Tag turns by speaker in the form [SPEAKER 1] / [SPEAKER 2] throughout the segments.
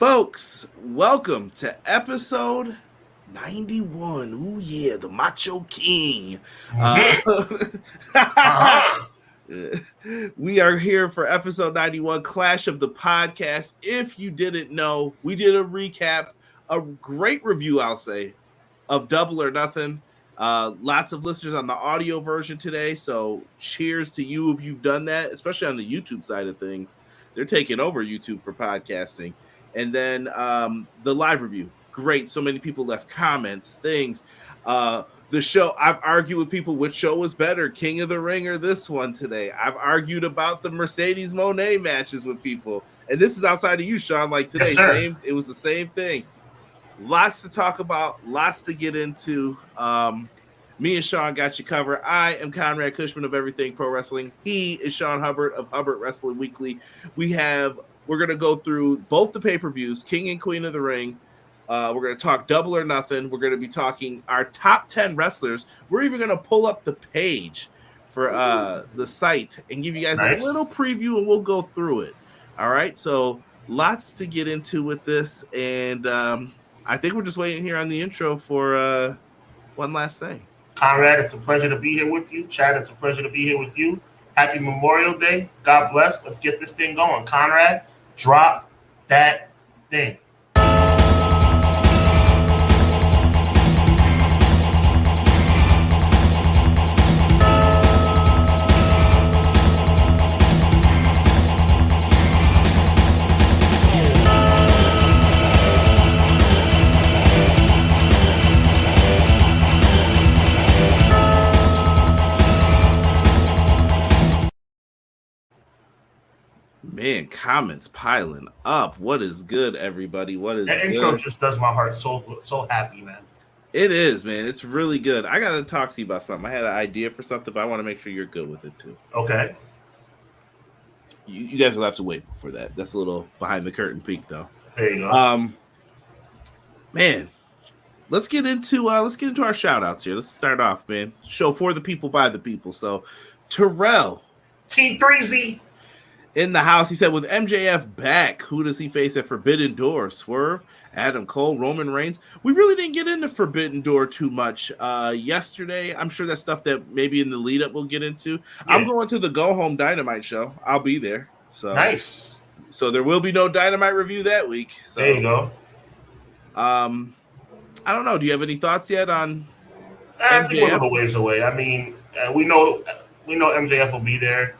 [SPEAKER 1] Folks, welcome to episode 91. Ooh, yeah, the Macho King. We are here for episode 91, Clash of the Podcast. If you didn't know, we did a recap, a great review, I'll say, of Double or Nothing. Lots of listeners on the audio version today, so cheers to you if you've done that, especially on the YouTube side of things. They're taking over YouTube for podcasting. And then the live review, great. So many people left comments, things. The show, I've argued with people which show was better, King of the Ring or this one today. I've argued about the Mercedes Moné matches with people. And this is outside of you, Sean. Like today,
[SPEAKER 2] yes,
[SPEAKER 1] it was the same thing. Lots to talk about, lots to get into. Me and Sean got you covered. I am Conrad Cushman of Everything Pro Wrestling. He is Sean Hubbard of Hubbard Wrestling Weekly. We're going to go through both the pay-per-views, King and Queen of the Ring. We're going to talk Double or Nothing. We're going to be talking our top 10 wrestlers. We're even going to pull up the page for the site and give you guys a little preview, and we'll go through it. All right, so lots to get into with this, and I think we're just waiting here on the intro for one last thing.
[SPEAKER 2] Conrad, it's a pleasure to be here with you. Chad, it's a pleasure to be here with you. Happy Memorial Day. God bless. Let's get this thing going. Conrad, drop that thing.
[SPEAKER 1] Man, comments piling up. What is good, everybody? What is
[SPEAKER 2] that
[SPEAKER 1] good?
[SPEAKER 2] Intro just does my heart so happy, man.
[SPEAKER 1] It is, man. It's really good. I got to talk to you about something. I had an idea for something, but I want to make sure you're good with it, too.
[SPEAKER 2] Okay.
[SPEAKER 1] You guys will have to wait for that. That's a little behind the curtain peek, though.
[SPEAKER 2] There you go.
[SPEAKER 1] Man, let's get into our shout-outs here. Let's start off, man. Show for the people, by the people. So, Terrell.
[SPEAKER 2] T3Z.
[SPEAKER 1] In the house, he said, with MJF back, who does he face at Forbidden Door? Swerve, Adam Cole, Roman Reigns. We really didn't get into Forbidden Door too much yesterday. I'm sure that's stuff that maybe in the lead-up we'll get into. Yeah. I'm going to the Go Home Dynamite show. I'll be there. So
[SPEAKER 2] nice.
[SPEAKER 1] So there will be no Dynamite review that week. So,
[SPEAKER 2] there you go.
[SPEAKER 1] I don't know. Do you have any thoughts yet on MJF?
[SPEAKER 2] I think we're a little ways away. I mean, we know MJF will be there.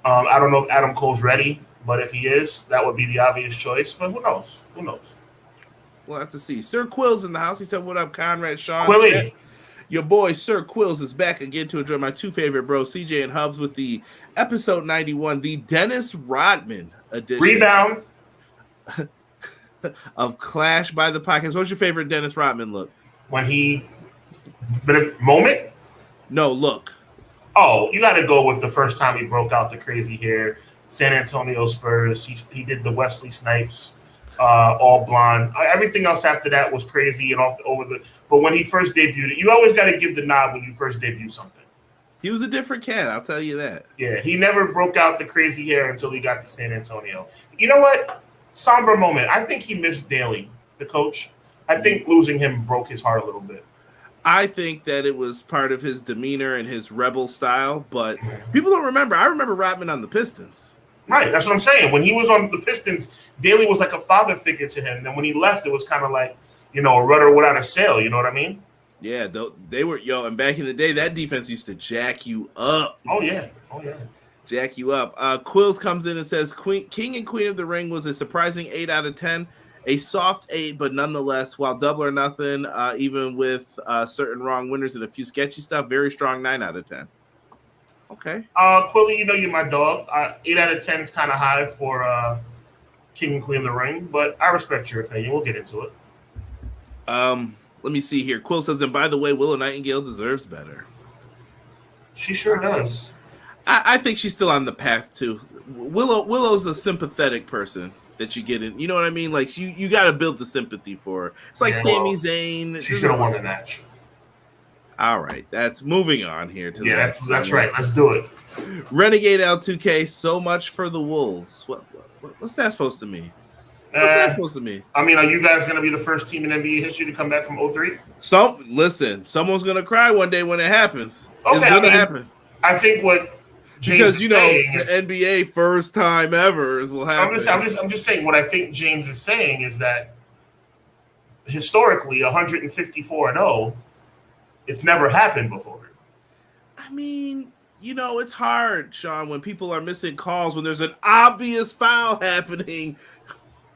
[SPEAKER 2] I don't know if Adam Cole's ready, but if he is, that would be the obvious choice. But who knows? Who knows?
[SPEAKER 1] We'll have to see. Sir Quill's in the house. He said, what up, Conrad, Sean?
[SPEAKER 2] Quilly.
[SPEAKER 1] Your boy, Sir Quills, is back again to enjoy my two favorite bros, CJ and Hubs, with the episode 91, the Dennis Rodman edition.
[SPEAKER 2] Rebound.
[SPEAKER 1] of Clash by the Podcast. What's your favorite Dennis Rodman look?
[SPEAKER 2] But his moment?
[SPEAKER 1] No, look.
[SPEAKER 2] Oh, you got to go with the first time he broke out the crazy hair. San Antonio Spurs. He did the Wesley Snipes, all blonde. Everything else after that was crazy and But when he first debuted, you always got to give the nod when you first debut something.
[SPEAKER 1] He was a different cat, I'll tell you that.
[SPEAKER 2] Yeah, he never broke out the crazy hair until he got to San Antonio. You know what? Somber moment. I think he missed Daly, the coach. I think losing him broke his heart a little bit.
[SPEAKER 1] I think that it was part of his demeanor and his rebel style, but people don't remember. I remember Rodman on the Pistons.
[SPEAKER 2] Right, that's what I'm saying. When he was on the Pistons, Daly was like a father figure to him. And then when he left, it was kind of like, a rudder without a sail. You know what I mean?
[SPEAKER 1] Yeah, they were, and back in the day, that defense used to jack you up.
[SPEAKER 2] Oh, yeah.
[SPEAKER 1] Jack you up. Quills comes in and says, King and Queen of the Ring was a surprising 8 out of 10. A soft 8, but nonetheless, while Double or Nothing, even with certain wrong winners and a few sketchy stuff, very strong 9 out of 10. Okay.
[SPEAKER 2] Quilly, you're my dog. 8 out of 10 is kind of high for King and Queen of the Ring, but I respect your opinion. We'll get into it.
[SPEAKER 1] Let me see here. Quill says, and by the way, Willow Nightingale deserves better.
[SPEAKER 2] She sure does.
[SPEAKER 1] I think she's still on the path too. Willow's a sympathetic person that you get in. You know what I mean? Like you got to build the sympathy for her. It's like Sami Zayn.
[SPEAKER 2] She should have won the match.
[SPEAKER 1] All right, that's moving on here.
[SPEAKER 2] That's right. Let's do it.
[SPEAKER 1] Renegade L2K. So much for the Wolves. What's that supposed to mean? What's that supposed to mean?
[SPEAKER 2] I mean, are you guys going to be the first team in NBA history to come back from 03?
[SPEAKER 1] Listen, someone's going to cry one day when it happens.
[SPEAKER 2] Okay,
[SPEAKER 1] it's going to happen.
[SPEAKER 2] I think what James
[SPEAKER 1] because
[SPEAKER 2] is saying
[SPEAKER 1] the NBA first time ever will happen.
[SPEAKER 2] I'm just saying what I think James is saying is that historically 154-0, it's never happened before.
[SPEAKER 1] I mean, it's hard, Sean, when people are missing calls when there's an obvious foul happening.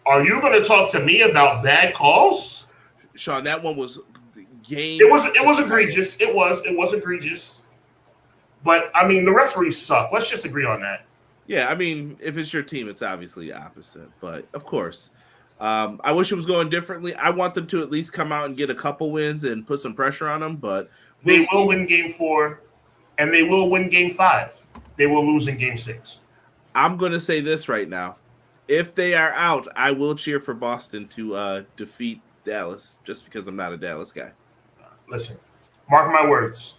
[SPEAKER 2] Are you going to talk to me about bad calls?
[SPEAKER 1] Sean, that one was game.
[SPEAKER 2] It was egregious. It was egregious. But I mean, the referees suck. Let's just agree on that.
[SPEAKER 1] Yeah, I mean, if it's your team, it's obviously the opposite. But of course, I wish it was going differently. I want them to at least come out and get a couple wins and put some pressure on them. But
[SPEAKER 2] they will win Game 4, and they will win Game 5. They will lose in Game 6.
[SPEAKER 1] I'm going to say this right now. If they are out, I will cheer for Boston to defeat Dallas just because I'm not a Dallas guy.
[SPEAKER 2] Listen, mark my words.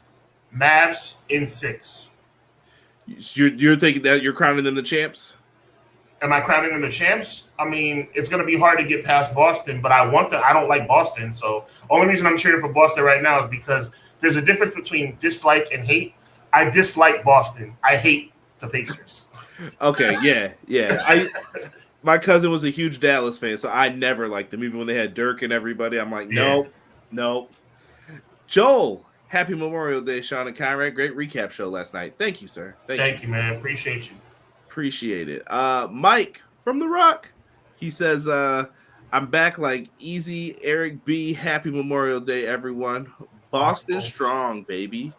[SPEAKER 2] Mavs in 6.
[SPEAKER 1] You're thinking that you're crowning them the champs?
[SPEAKER 2] Am I crowning them the champs? I mean, it's going to be hard to get past Boston, but I don't like Boston. So only reason I'm cheering for Boston right now is because there's a difference between dislike and hate. I dislike Boston. I hate the Pacers.
[SPEAKER 1] Okay, yeah. My cousin was a huge Dallas fan, so I never liked them. Even when they had Dirk and everybody, I'm like, nope. Joel, happy Memorial Day, Sean and Conrad. Great recap show last night. Thank you, sir.
[SPEAKER 2] Thank you, man. Appreciate you.
[SPEAKER 1] Appreciate it. Mike from The Rock, he says, I'm back like easy. Eric B, happy Memorial Day, everyone. Boston strong, baby.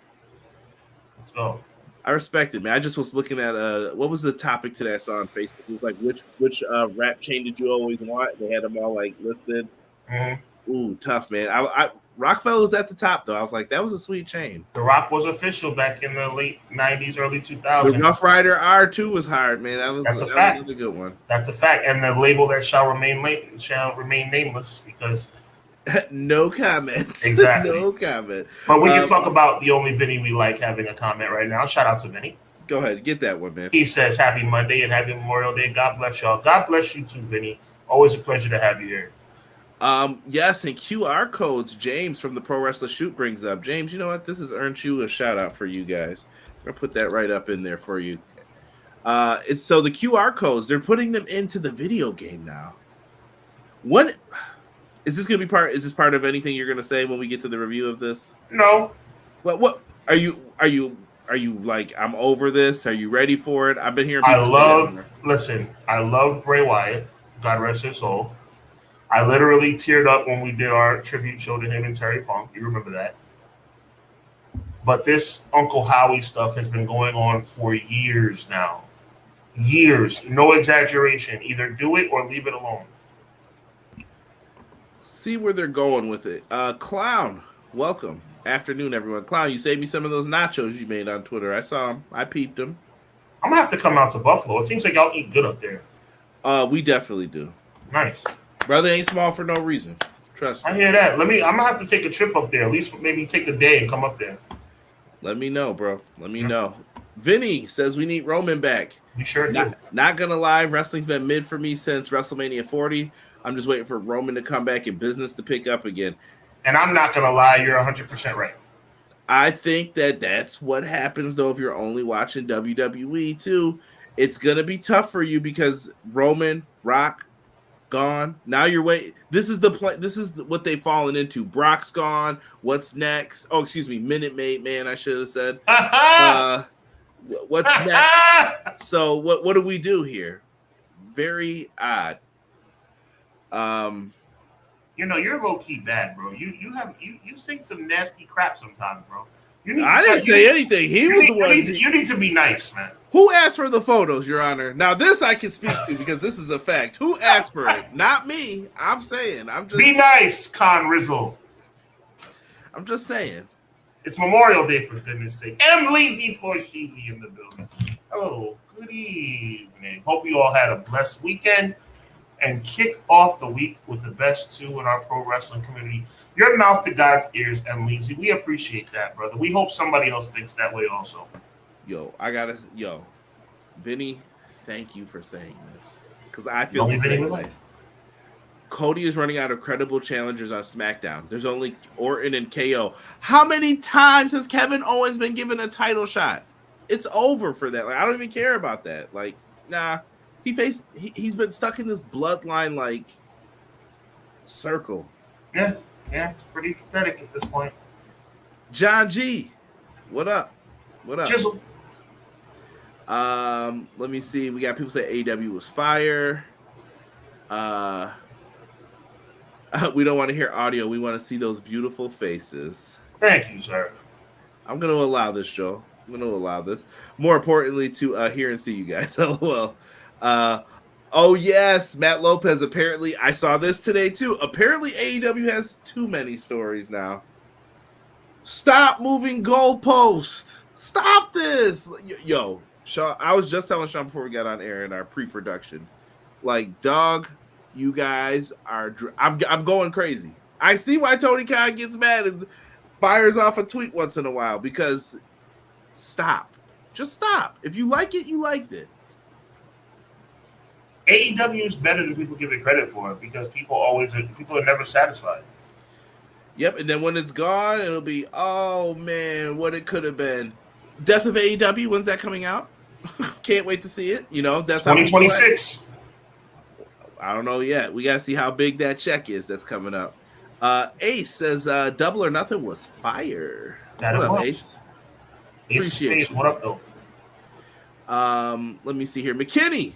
[SPEAKER 2] Let's go.
[SPEAKER 1] I respect it, man. I just was looking at what was the topic today I saw on Facebook? It was like which rap chain did you always want? They had them all like listed.
[SPEAKER 2] Mm-hmm.
[SPEAKER 1] Ooh, tough, man. I Rockefeller was at the top though. I was like, that was a sweet chain.
[SPEAKER 2] The Rock was official back in the late 90s, early 2000s.
[SPEAKER 1] The Rough Rider R2 was hard, man.
[SPEAKER 2] That's a fact.
[SPEAKER 1] That was a good one.
[SPEAKER 2] That's a fact. And the label that shall remain nameless because
[SPEAKER 1] no comments.
[SPEAKER 2] Exactly.
[SPEAKER 1] No comment.
[SPEAKER 2] But we can talk about the only Vinny we like having a comment right now. Shout out to Vinny.
[SPEAKER 1] Go ahead, get that one, man.
[SPEAKER 2] He says, happy Monday and happy Memorial Day. God bless y'all. God bless you too, Vinny. Always a pleasure to have you here.
[SPEAKER 1] Yes, and QR codes, James from the Pro Wrestler Shoot brings up. James, you know what? This has earned you a shout out for you guys. I'm gonna put that right up in there for you. It's so the QR codes, they're putting them into the video game now. What is this gonna be part? Is this part of anything you're gonna say when we get to the review of this?
[SPEAKER 2] No.
[SPEAKER 1] What are you like? I'm over this. Are you ready for it? I've been hearing.
[SPEAKER 2] I love Bray Wyatt. God rest his soul. I literally teared up when we did our tribute show to him and Terry Funk. You remember that? But this Uncle Howie stuff has been going on for years now. Years. No exaggeration. Either do it or leave it alone.
[SPEAKER 1] See where they're going with it. Clown, welcome. Afternoon, everyone. Clown, you saved me some of those nachos you made on Twitter. I saw them. I peeped them.
[SPEAKER 2] I'm going to have to come out to Buffalo. It seems like y'all eat good up there.
[SPEAKER 1] We definitely do.
[SPEAKER 2] Nice.
[SPEAKER 1] Brother ain't small for no reason. Trust me.
[SPEAKER 2] I hear that. I'm going to have to take a trip up there. At least maybe take a day and come up there.
[SPEAKER 1] Let me know, bro. Let me know. Vinny says we need Roman back.
[SPEAKER 2] You sure do.
[SPEAKER 1] Not going to lie. Wrestling's been mid for me since WrestleMania 40. I'm just waiting for Roman to come back and business to pick up again.
[SPEAKER 2] And I'm not going to lie. You're 100% right.
[SPEAKER 1] I think that's what happens, though, if you're only watching WWE, too. It's going to be tough for you because Roman, Rock, gone. Now you're waiting. This is what they've fallen into. Brock's gone. What's next? Oh, excuse me. Minute Maid, man, I should have said. What's next? So what do we do here? Very odd.
[SPEAKER 2] You're low key bad, bro. You sing some nasty crap sometimes, bro.
[SPEAKER 1] I didn't say anything. He was the one.
[SPEAKER 2] You need to be nice, man.
[SPEAKER 1] Who asked for the photos, Your Honor? Now this I can speak to because this is a fact. Who asked for it? Not me. I'm saying. I'm just
[SPEAKER 2] be nice, Con Rizzle.
[SPEAKER 1] I'm just saying.
[SPEAKER 2] It's Memorial Day for goodness sake. M Lazy for Sheezy in the building. Hello, good evening. Hope you all had a blessed weekend. And kick off the week with the best two in our pro wrestling community. Your mouth to God's ears, and Leezy. We appreciate that, brother. We hope somebody else thinks that way also.
[SPEAKER 1] Vinny, thank you for saying this. Because I feel the same way. Cody is running out of credible challengers on SmackDown. There's only Orton and KO. How many times has Kevin Owens been given a title shot? It's over for that. Like, I don't even care about that. Like, nah. He's been stuck in this bloodline like circle.
[SPEAKER 2] Yeah, it's pretty pathetic at this point.
[SPEAKER 1] John G, what up? What up?
[SPEAKER 2] Chisel.
[SPEAKER 1] Let me see. We got people say AEW was fire. We don't want to hear audio. We want to see those beautiful faces.
[SPEAKER 2] Thank you, sir.
[SPEAKER 1] I'm going to allow this, Joel. I'm going to allow this. More importantly, to hear and see you guys. LOL. Oh, yes. Matt Lopez. Apparently, I saw this today, too. Apparently, AEW has too many stories now. Stop moving goalposts. Stop this. Yo, Sean, I was just telling Sean before we got on air in our pre-production. Like, dog, you guys are... I'm going crazy. I see why Tony Khan gets mad and fires off a tweet once in a while, because stop. Just stop. If you like it, you liked it.
[SPEAKER 2] AEW is better than people give it credit for, because people are never satisfied.
[SPEAKER 1] Yep, and then when it's gone, it'll be, oh man, what it could have been. Death of AEW, when's that coming out? Can't wait to see it. You know, that's
[SPEAKER 2] 2026.
[SPEAKER 1] I don't know yet. We gotta see how big that check is that's coming up. Ace says Double or Nothing was fire.
[SPEAKER 2] That
[SPEAKER 1] what
[SPEAKER 2] it
[SPEAKER 1] up,
[SPEAKER 2] was.
[SPEAKER 1] Ace?
[SPEAKER 2] Appreciate you. What up, though?
[SPEAKER 1] Let me see here. McKinney.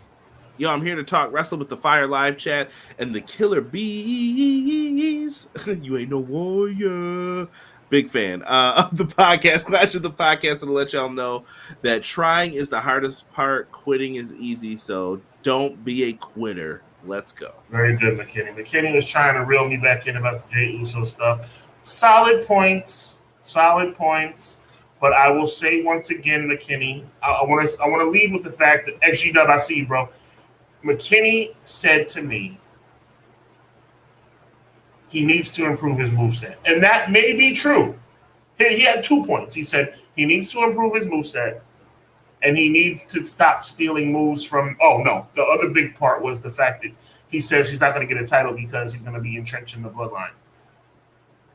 [SPEAKER 1] Yo, I'm here to talk wrestling with the Fire Live chat and the Killer Bees. You ain't no warrior. Big fan of the podcast. Clash of the podcast, and to let y'all know that trying is the hardest part. Quitting is easy, so don't be a quitter. Let's go.
[SPEAKER 2] Very good, McKinney. McKinney was trying to reel me back in about the Jey Uso stuff. Solid points. But I will say once again, McKinney, I want to lead with the fact that XG-Dub, I see you, bro. McKinney said to me he needs to improve his moveset. And that may be true. He had 2 points. He said he needs to improve his moveset, and he needs to stop stealing moves from... Oh, no. The other big part was the fact that he says he's not going to get a title because he's going to be entrenched in the bloodline.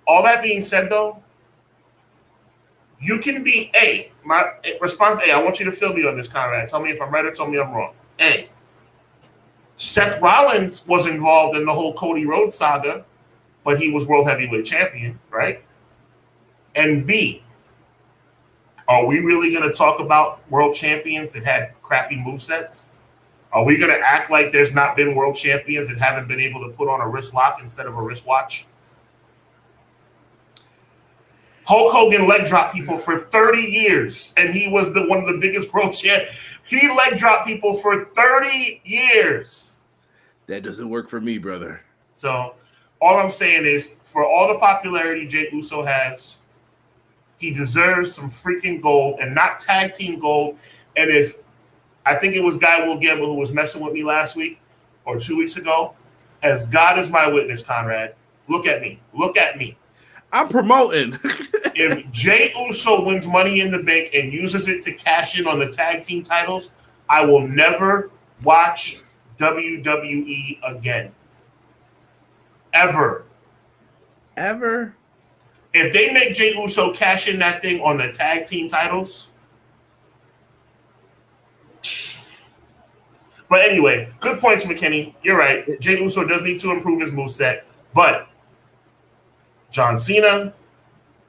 [SPEAKER 2] All that being said, though, you can be A. My response A. I want you to fill me on this, Conrad. Tell me if I'm right or tell me I'm wrong. A. Seth Rollins was involved in the whole Cody Rhodes saga, but he was World Heavyweight Champion, right? And B, are we really going to talk about world champions that had crappy movesets? Are we going to act like there's not been world champions that haven't been able to put on a wrist lock instead of a wristwatch? Hulk Hogan leg dropped people for 30 years, and he was one of the biggest world champions. He leg dropped people for 30 years.
[SPEAKER 1] That doesn't work for me, brother.
[SPEAKER 2] So all I'm saying is, for all the popularity Jey Uso has, he deserves some freaking gold, and not tag team gold. And if I think it was Guy Will Gamble who was messing with me last week or 2 weeks ago, as God is my witness, Conrad, look at me.
[SPEAKER 1] I'm promoting.
[SPEAKER 2] If Jey Uso wins Money in the Bank and uses it to cash in on the tag team titles, I will never watch WWE again. Ever. If they make Jey Uso cash in that thing on the tag team titles. But anyway, good points, McKinney. You're right. Jey Uso does need to improve his moveset. But John Cena,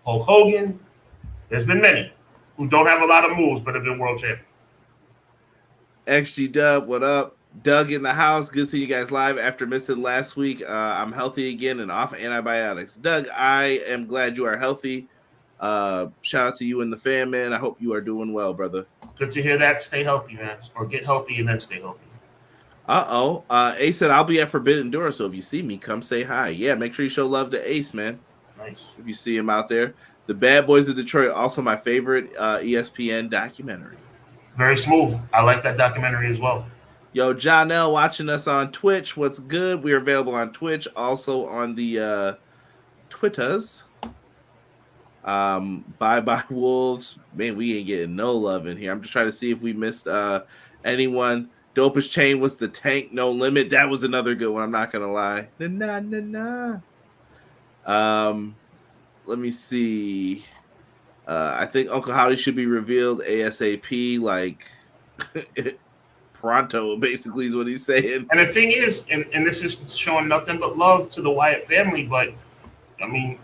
[SPEAKER 2] Hulk Hogan, there's been many who don't have a lot of moves but have been world champion.
[SPEAKER 1] XG Dub, what up? Doug in the house. Good to see you guys live after missing last week. I'm healthy again and off antibiotics. Doug, I am glad you are healthy. Shout out to you and the fam, man. I hope you are doing well, brother.
[SPEAKER 2] Good to hear that. Stay healthy, man. Or get healthy and then stay healthy.
[SPEAKER 1] Ace said, I'll be at Forbidden Door, so if you see me, come say hi. Yeah, make sure you show love to Ace, man.
[SPEAKER 2] Nice.
[SPEAKER 1] If you see him out there. The Bad Boys of Detroit, also my favorite ESPN documentary.
[SPEAKER 2] Very smooth. I like that documentary as well.
[SPEAKER 1] Yo, John L. watching us on Twitch. What's good? We're available on Twitch, also on the Twitters. Bye Wolves. Man, we ain't getting no love in here. I'm just trying to see if we missed anyone. Dopest chain was the Tank No Limit. That was another good one. I'm not gonna lie. Let me see. I think Uncle Howdy should be revealed ASAP, like pronto, basically is what he's saying.
[SPEAKER 2] And the thing is, and this is showing nothing but love to the Wyatt family, but I mean,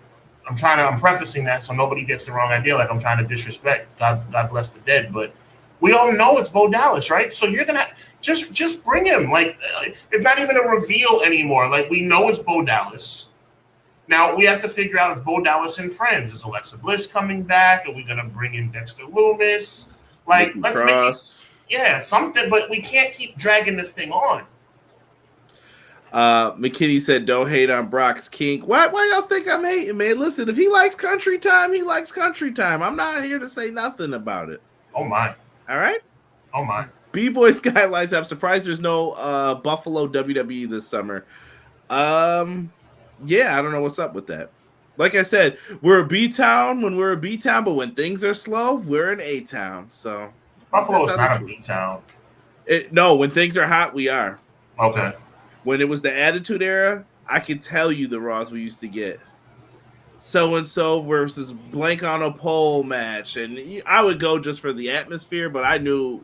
[SPEAKER 2] I'm prefacing that so nobody gets the wrong idea, like I'm trying to disrespect. God bless the dead, but we all know it's Bo Dallas, right? So you're gonna just bring him. Like it's not even a reveal anymore. Like we know it's Bo Dallas. Now we have to figure out if Bo Dallas and friends. Is Alexa Bliss coming back? Are we gonna bring in Dexter Lumis? Like let's make it, something. But we can't keep dragging this thing on.
[SPEAKER 1] McKinney said, "Don't hate on Brock's kink." Why y'all think I'm hating, man? Listen, if he likes country time, he likes country time. I'm not here to say nothing about it.
[SPEAKER 2] Oh my!
[SPEAKER 1] All right.
[SPEAKER 2] Oh my!
[SPEAKER 1] B-Boy Skylines. I'm surprised there's no Buffalo WWE this summer. Yeah, I don't know what's up with that. Like I said, we're a B town when we're a B town, but when things are slow, we're an A town. So
[SPEAKER 2] Buffalo is not a B town.
[SPEAKER 1] No, when things are hot, we are.
[SPEAKER 2] Okay.
[SPEAKER 1] When it was the Attitude Era, I could tell you the Raws we used to get. So-and-so versus blank on a pole match. And I would go just for the atmosphere, but I knew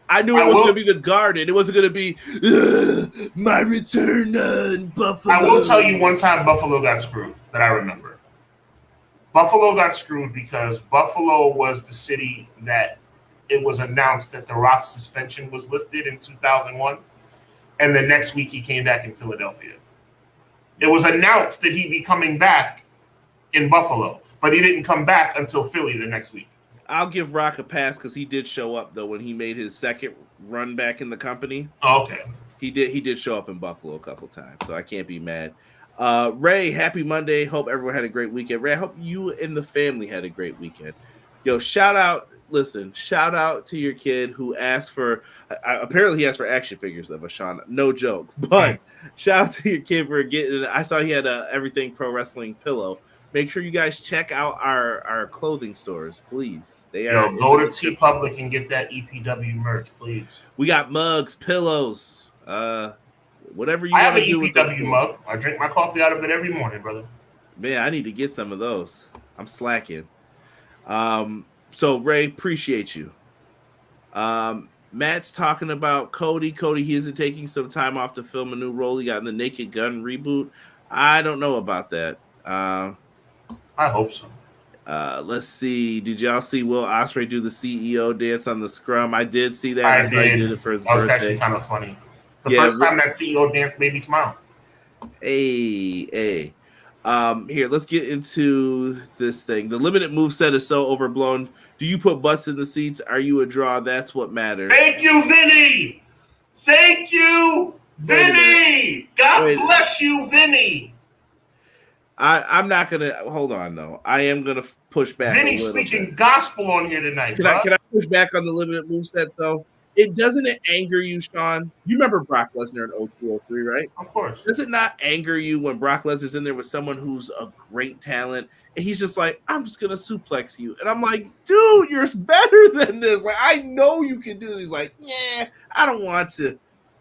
[SPEAKER 1] it was going to be the Garden. It wasn't going to be my return on Buffalo.
[SPEAKER 2] I will tell you one time Buffalo got screwed that I remember. Buffalo got screwed because Buffalo was the city that it was announced that The Rock's suspension was lifted in 2001. And the next week he came back in Philadelphia. It was announced that he'd be coming back in Buffalo, but he didn't come back until Philly the next week.
[SPEAKER 1] I'll give Rock a pass because he did show up though when he made his second run back in the company.
[SPEAKER 2] Oh, okay.
[SPEAKER 1] He did show up in Buffalo a couple times, so I can't be mad. Ray, happy Monday. Hope everyone had a great weekend. Ray, I hope you and the family had a great weekend. Yo, shout out to your kid who asked for apparently he asked for action figures of a Sean. No joke. But shout out to your kid for getting I saw he had a Everything Pro Wrestling pillow. Make sure you guys check out our clothing stores, please. They are
[SPEAKER 2] go to TeePublic and get that EPW merch, please.
[SPEAKER 1] We got mugs, pillows, whatever you
[SPEAKER 2] I have
[SPEAKER 1] want
[SPEAKER 2] an
[SPEAKER 1] to do with
[SPEAKER 2] EPW mug. I drink my coffee out of it every morning, brother.
[SPEAKER 1] Man, I need to get some of those. I'm slacking. So Ray, appreciate you. Matt's talking about Cody. Cody, he isn't taking some time off to film a new role. He got in the Naked Gun reboot. I don't know about that.
[SPEAKER 2] I hope so.
[SPEAKER 1] Let's see. Did y'all see Will Ospreay do the CEO dance on the scrum? I did see that.
[SPEAKER 2] I did.
[SPEAKER 1] He did it for his
[SPEAKER 2] birthday. That was
[SPEAKER 1] birthday.
[SPEAKER 2] actually kind of funny. The first time that CEO dance made me smile.
[SPEAKER 1] Hey. Here, let's get into this thing. The limited move set is so overblown. Do you put butts in the seats? Are you a draw? That's what matters.
[SPEAKER 2] Thank you, Vinny. Thank you, Vinny. God bless you, Vinny.
[SPEAKER 1] I'm not gonna hold on though. I am gonna push back.
[SPEAKER 2] Vinny speaking gospel on here tonight.
[SPEAKER 1] Can I push back on the limited move set though? Doesn't it anger you, Sean? You remember Brock Lesnar in 0203, right?
[SPEAKER 2] Of course.
[SPEAKER 1] Does it not anger you when Brock Lesnar's in there with someone who's a great talent and he's just like, I'm just gonna suplex you, and I'm like, dude, you're better than this. Like, I know you can do this. He's like, yeah, I don't want to.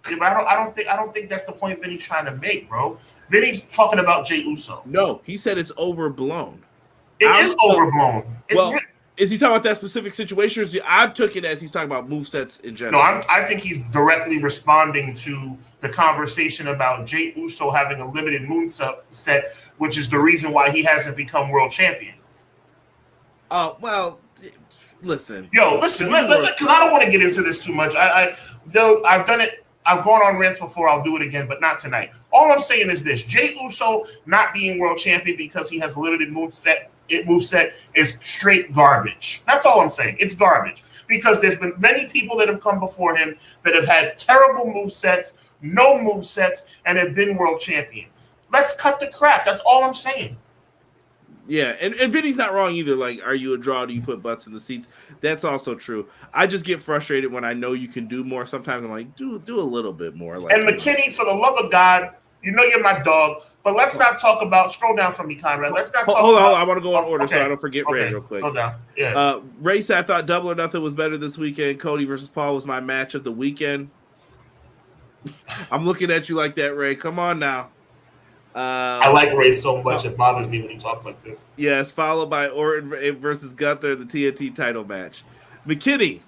[SPEAKER 2] Yeah, but I don't think that's the point Vinny's trying to make, bro. Vinny's talking about Jey Uso.
[SPEAKER 1] No, he said it's overblown.
[SPEAKER 2] It is overblown.
[SPEAKER 1] Is he talking about that specific situation? Or I took it as he's talking about movesets in general.
[SPEAKER 2] No, I think he's directly responding to the conversation about Jey Uso having a limited moveset, which is the reason why he hasn't become world champion.
[SPEAKER 1] Oh, well, listen.
[SPEAKER 2] Because I don't want to get into this too much. I've done it. I've gone on rants before. I'll do it again, but not tonight. All I'm saying is this: Jey Uso not being world champion because he has a limited moveset is straight garbage. That's all I'm saying. It's garbage because there's been many people that have come before him that have had terrible movesets, no movesets, and have been world champion. Let's cut the crap. That's all I'm saying.
[SPEAKER 1] Yeah, and Vinny's not wrong either. Like, are you a draw? Do you put butts in the seats? That's also true. I just get frustrated when I know you can do more. Sometimes I'm like, do a little bit more. Like,
[SPEAKER 2] and McKinney, for the love of God, you know you're my dog, but let's not talk about. Scroll down for me, Conrad. Let's not talk.
[SPEAKER 1] Hold on. I want to go in order so I don't forget Ray real quick.
[SPEAKER 2] Hold down. Yeah.
[SPEAKER 1] Ray said, I thought Double or Nothing was better this weekend. Cody versus Paul was my match of the weekend. I'm looking at you like that, Ray. Come on now.
[SPEAKER 2] I like Ray so much it bothers me when he talks like this.
[SPEAKER 1] Yes, followed by Orton versus Gunther, the TNT title match. McKinney,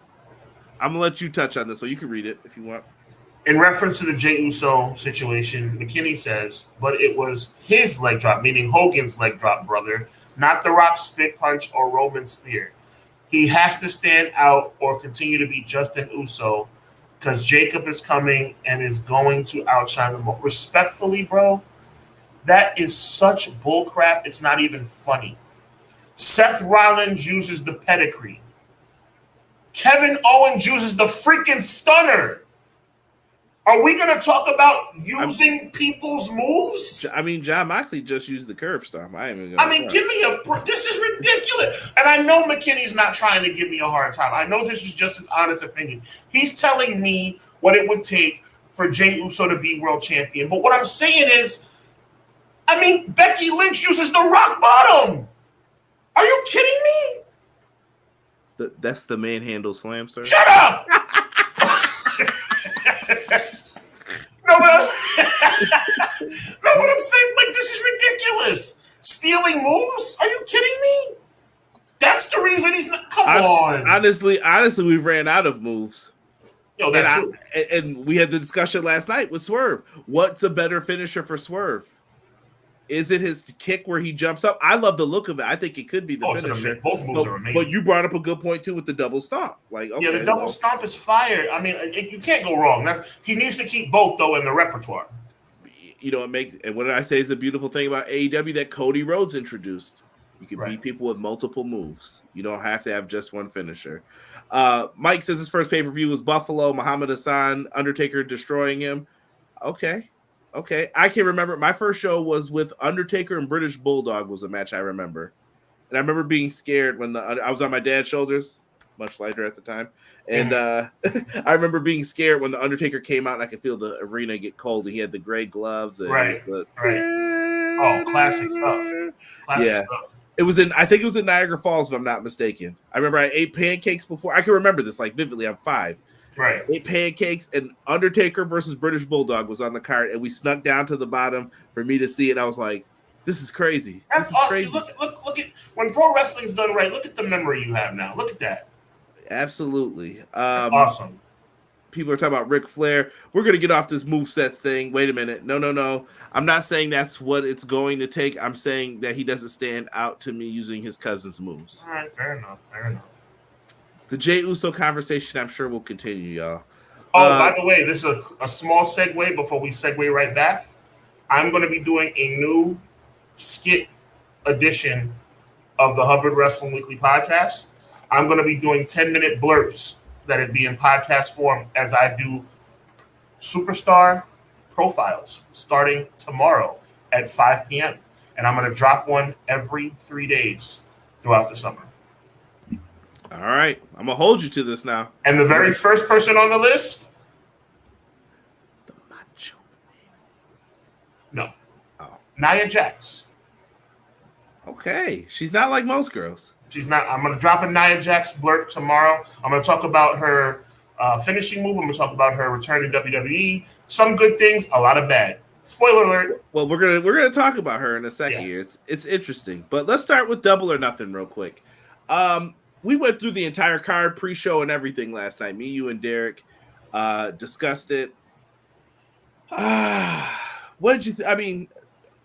[SPEAKER 1] I'm gonna let you touch on this one. You can read it if you want.
[SPEAKER 2] In reference to the Jey Uso situation, McKinney says, but it was his leg drop, meaning Hogan's leg drop, brother, not The Rock's spit punch or Roman spear. He has to stand out or continue to be Justin Uso because Jacob is coming and is going to outshine them all. Respectfully, bro, that is such bullcrap. It's not even funny. Seth Rollins uses the pedigree. Kevin Owens uses the freaking stunner. Are we going to talk about using people's moves?
[SPEAKER 1] I mean, John Moxley just used the curb stomp.
[SPEAKER 2] Give me this is ridiculous. And I know McKinney's not trying to give me a hard time. I know this is just his honest opinion. He's telling me what it would take for Jey Uso to be world champion. But what I'm saying is, Becky Lynch uses the rock bottom. Are you kidding me?
[SPEAKER 1] That's the manhandle slam, sir.
[SPEAKER 2] Shut up! No, but I'm saying, this is ridiculous. Stealing moves? Are you kidding me? That's the reason he's not. Come on.
[SPEAKER 1] Honestly, we've ran out of moves.
[SPEAKER 2] Yo,
[SPEAKER 1] and we had the discussion last night with Swerve. What's a better finisher for Swerve? Is it his kick where he jumps up? I love the look of it. I think it could be the finisher.
[SPEAKER 2] Both moves are amazing.
[SPEAKER 1] But you brought up a good point too with the double stomp.
[SPEAKER 2] The double stomp is fire. You can't go wrong. He needs to keep both though in the repertoire.
[SPEAKER 1] It makes. And what did I say is a beautiful thing about AEW that Cody Rhodes introduced? You can beat people with multiple moves. You don't have to have just one finisher. Mike says his first pay-per-view was Buffalo, Muhammad Hassan, Undertaker destroying him. Okay, I can remember my first show was with Undertaker and British Bulldog was a match I remember. And I remember being scared when I was on my dad's shoulders, much lighter at the time. And I remember being scared when the Undertaker came out and I could feel the arena get cold and he had the gray gloves. And
[SPEAKER 2] right. Oh, classic stuff.
[SPEAKER 1] I think it was in Niagara Falls, if I'm not mistaken. I remember I ate pancakes before. I can remember this vividly. I'm 5.
[SPEAKER 2] Right.
[SPEAKER 1] Ate pancakes, and Undertaker versus British Bulldog was on the card, and we snuck down to the bottom for me to see it. I was like, "This is crazy."
[SPEAKER 2] That's awesome. Crazy. Look at when pro wrestling's done right. Look at the memory you have now. Look at that.
[SPEAKER 1] Absolutely.
[SPEAKER 2] Awesome.
[SPEAKER 1] People are talking about Ric Flair. We're gonna get off this movesets thing. Wait a minute. No. I'm not saying that's what it's going to take. I'm saying that he doesn't stand out to me using his cousin's moves.
[SPEAKER 2] All right, fair enough.
[SPEAKER 1] The Jey Uso conversation, I'm sure, will continue, y'all.
[SPEAKER 2] By the way, this is a small segue before we segue right back. I'm going to be doing a new skit edition of the Hubbard Wrestling Weekly podcast. I'm going to be doing 10-minute blurbs that would be in podcast form as I do superstar profiles starting tomorrow at 5 p.m. And I'm going to drop one every 3 days throughout the summer.
[SPEAKER 1] All right. I'm going to hold you to this now.
[SPEAKER 2] And the very first person on the list?
[SPEAKER 1] The Macho
[SPEAKER 2] Man. No. Oh. Nia Jax.
[SPEAKER 1] Okay. She's not like most girls.
[SPEAKER 2] She's not. I'm going to drop a Nia Jax blurb tomorrow. I'm going to talk about her finishing move. I'm going to talk about her return to WWE. Some good things, a lot of bad. Spoiler alert.
[SPEAKER 1] Well, we're gonna talk about her in a second here. It's interesting. But let's start with Double or Nothing real quick. We went through the entire card, pre-show, and everything last night. Me, you, and Derek discussed it. What did you think?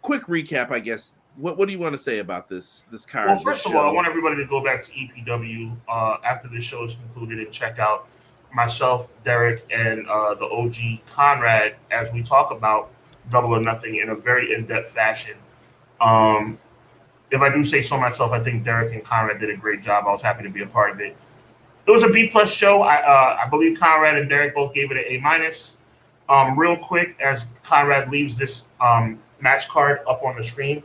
[SPEAKER 1] Quick recap, I guess. What do you want to say about this card?
[SPEAKER 2] Well, first of all, I want everybody to go back to EPW after this show is concluded and check out myself, Derek, and the OG Conrad as we talk about Double or Nothing in a very in-depth fashion. If I do say so myself, I think Derek and Conrad did a great job. I was happy to be a part of it. It was a B+ show. I believe Conrad and Derek both gave it an A-. Real quick, as Conrad leaves this match card up on the screen,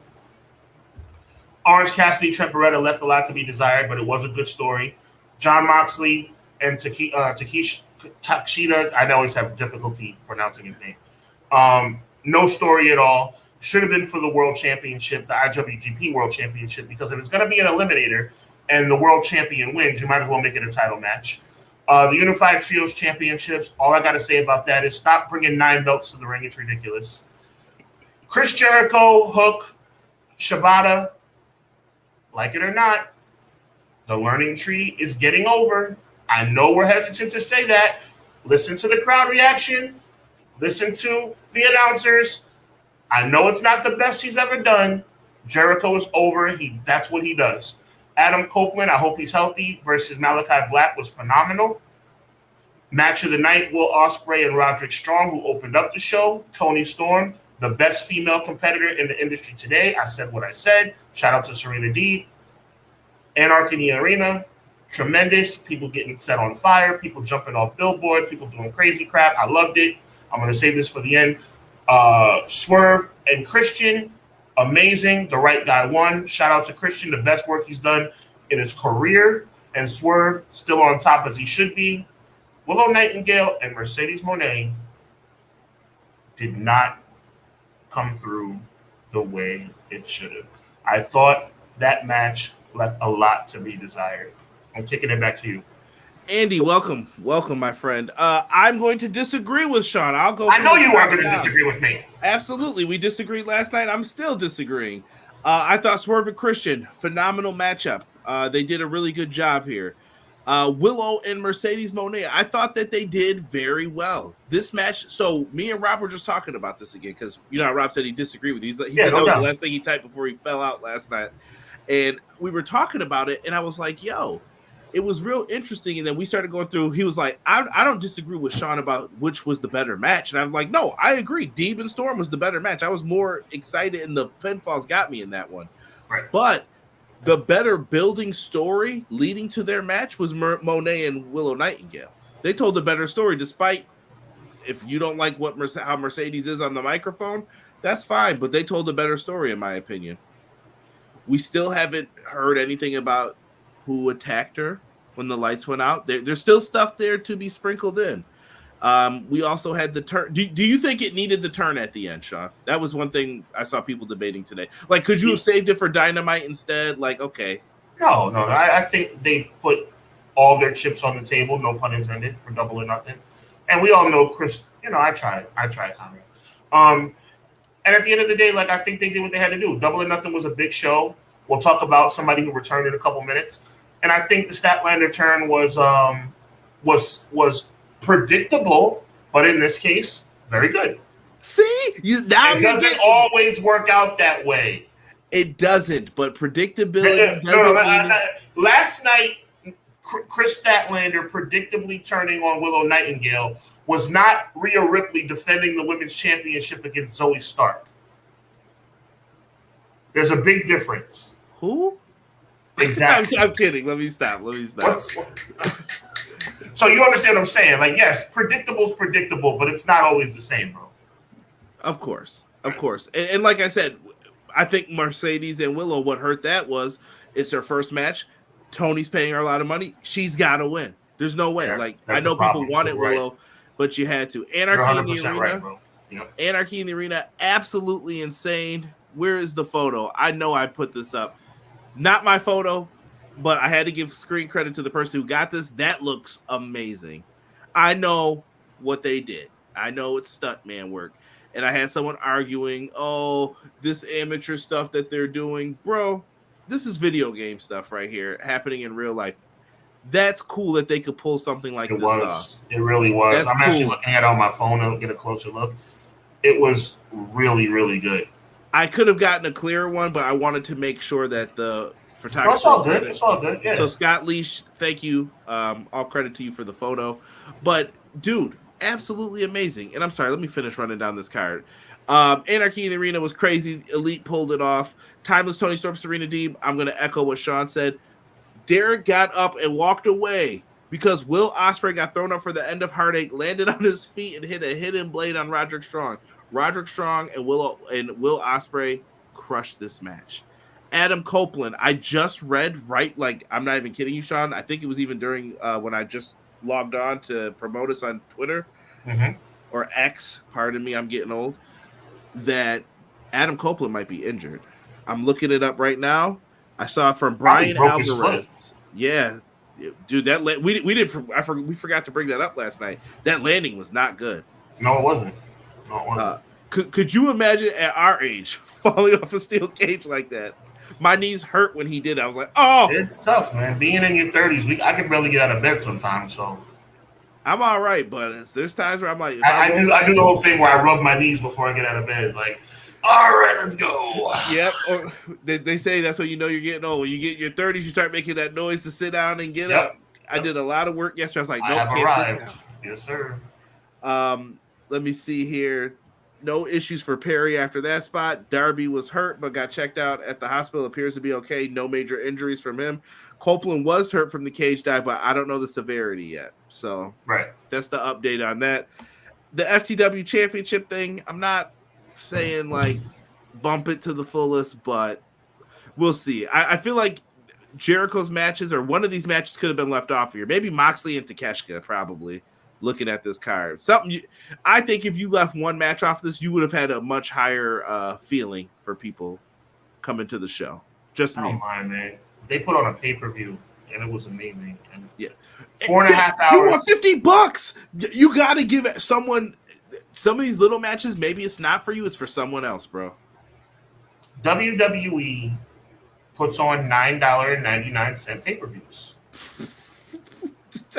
[SPEAKER 2] Orange Cassidy, Trent Beretta left a lot to be desired, but it was a good story. Jon Moxley and Takeshita, I always have difficulty pronouncing his name. No story at all. Should have been for the World Championship, the IWGP World Championship, because if it's going to be an eliminator and the World Champion wins, you might as well make it a title match. The Unified Trios Championships, all I got to say about that is stop bringing 9 belts to the ring. It's ridiculous. Chris Jericho, Hook, Shibata, like it or not, the learning tree is getting over. I know we're hesitant to say that. Listen to the crowd reaction. Listen to the announcers. I know it's not the best he's ever done. Jericho is over. That's what he does. Adam Copeland, I hope he's healthy, versus Malachi Black was phenomenal. Match of the night, Will Ospreay and Roderick Strong, who opened up the show. Toni Storm, the best female competitor in the industry today. I said what I said. Shout out to Serena Deeb. Anarchy in the Arena, tremendous. People getting set on fire. People jumping off billboards. People doing crazy crap. I loved it. I'm going to save this for the end. Swerve and Christian, amazing. The right guy won. Shout out to Christian, the best work he's done in his career. And Swerve still on top as he should be. Willow Nightingale and Mercedes Moné did not come through the way it should have. I thought that match left a lot to be desired. I'm kicking it back to you.
[SPEAKER 1] Andy, welcome, my friend. I'm going to disagree with Sean. I'll go.
[SPEAKER 2] I know you are going to disagree with me.
[SPEAKER 1] Absolutely, we disagreed last night. I'm still disagreeing. I thought Swerve and Christian, phenomenal matchup. They did a really good job here. Willow and Mercedes Moné, I thought that they did very well. This match. So me and Rob were just talking about this again because Rob said he disagreed with you. He said that was the last thing he typed before he fell out last night, and we were talking about it, and I was like, "Yo." It was real interesting, and then we started going through. He was like, I don't disagree with Sean about which was the better match. And I'm like, no, I agree. Deeb and Storm was the better match. I was more excited, and the pinfalls got me in that one.
[SPEAKER 2] Right.
[SPEAKER 1] But the better building story leading to their match was Moné and Willow Nightingale. They told a better story, despite if you don't like how Mercedes is on the microphone, that's fine. But they told a better story, in my opinion. We still haven't heard anything about who attacked her when the lights went out. There's still stuff there to be sprinkled in. We also had the turn. Do you think it needed the turn at the end, Sean? That was one thing I saw people debating today. Like, could you have saved it for Dynamite instead? Like, okay.
[SPEAKER 2] No. I think they put all their chips on the table, no pun intended, for Double or Nothing. And we all know Chris, I tried, Conrad. And at the end of the day, like, I think they did what they had to do. Double or Nothing was a big show. We'll talk about somebody who returned in a couple minutes. And I think the Statlander turn was predictable, but in this case, very good.
[SPEAKER 1] See, it
[SPEAKER 2] doesn't always work out that way.
[SPEAKER 1] It doesn't, but predictability doesn't.
[SPEAKER 2] Last night, Chris Statlander predictably turning on Willow Nightingale was not Rhea Ripley defending the women's championship against Zoe Stark. There's a big difference.
[SPEAKER 1] Who?
[SPEAKER 2] Exactly.
[SPEAKER 1] I'm kidding. Let me stop.
[SPEAKER 2] So you understand what I'm saying? Like, yes, predictable is predictable, but it's not always the same, bro.
[SPEAKER 1] Of course. And like I said, I think Mercedes and Willow, what hurt that was it's her first match. Tony's paying her a lot of money. She's got to win. There's no way. Yeah, I know people wanted Willow, but you had to. Anarchy in the Arena. Right, bro. Yep. Anarchy in the Arena, absolutely insane. Where is the photo? I know I put this up. Not my photo, but I had to give screen credit to the person who got this. That looks amazing. I know what they did. I know it's stuntman work. And I had someone arguing, this amateur stuff that they're doing. Bro, this is video game stuff right here happening in real life. That's cool that they could pull something like this off.
[SPEAKER 2] It really was. I'm actually looking at it on my phone to get a closer look. It was really, really good.
[SPEAKER 1] I could have gotten a clearer one, but I wanted to make sure that the photographer.
[SPEAKER 2] It's all good. Yeah.
[SPEAKER 1] So Scott Leash, thank you. All credit to you for the photo. But dude, absolutely amazing. And I'm sorry, let me finish running down this card. Anarchy in the Arena was crazy. Elite pulled it off. Timeless Tony Storm, Serena Deeb. I'm going to echo what Sean said. Derek got up and walked away because Will Ospreay got thrown up for the end of Heartache, landed on his feet, and hit a hidden blade on Roderick Strong. Roderick Strong and Will Ospreay crushed this match. Adam Copeland, I just read, I'm not even kidding you, Sean. I think it was even during when I just logged on to promote us on Twitter or X, pardon me, I'm getting old, that Adam Copeland might be injured. I'm looking it up right now. I saw it from Brian Alvarez. Yeah, Dude, we forgot to bring that up last night. That landing was not good.
[SPEAKER 2] No, it wasn't. No, it wasn't.
[SPEAKER 1] Could you imagine at our age falling off a steel cage like that? My knees hurt when he did. I was like, oh,
[SPEAKER 2] it's tough, man. Being in your 30s, I can barely get out of bed sometimes. So
[SPEAKER 1] I'm all right, but there's times where I'm like,
[SPEAKER 2] I do the whole thing where I rub my knees before I get out of bed. Like, all right, let's go.
[SPEAKER 1] Yep. Or they say that's when you know you're getting old. When you get in your 30s, you start making that noise to sit down and get up. I did a lot of work yesterday. I was like, nope,
[SPEAKER 2] I have arrived. Yes, sir.
[SPEAKER 1] Let me see here. No issues for Perry after that spot. Darby was hurt but got checked out at the hospital. Appears to be okay. No major injuries from him. Copeland was hurt from the cage dive, but I don't know the severity yet. So that's the update on that. The FTW championship thing, I'm not saying like bump it to the fullest, but we'll see. I feel like Jericho's matches or one of these matches could have been left off here. Maybe Moxley and Takeshita probably. Looking at this card, I think if you left one match off this, you would have had a much higher feeling for people coming to the show. Just me.
[SPEAKER 2] I don't mind, man. They put on a pay-per-view and it was amazing. And
[SPEAKER 1] yeah,
[SPEAKER 2] 4.5 hours.
[SPEAKER 1] You want $50? You got to give someone. Some of these little matches, maybe it's not for you; it's for someone else, bro.
[SPEAKER 2] WWE puts on $9.99 pay-per-views.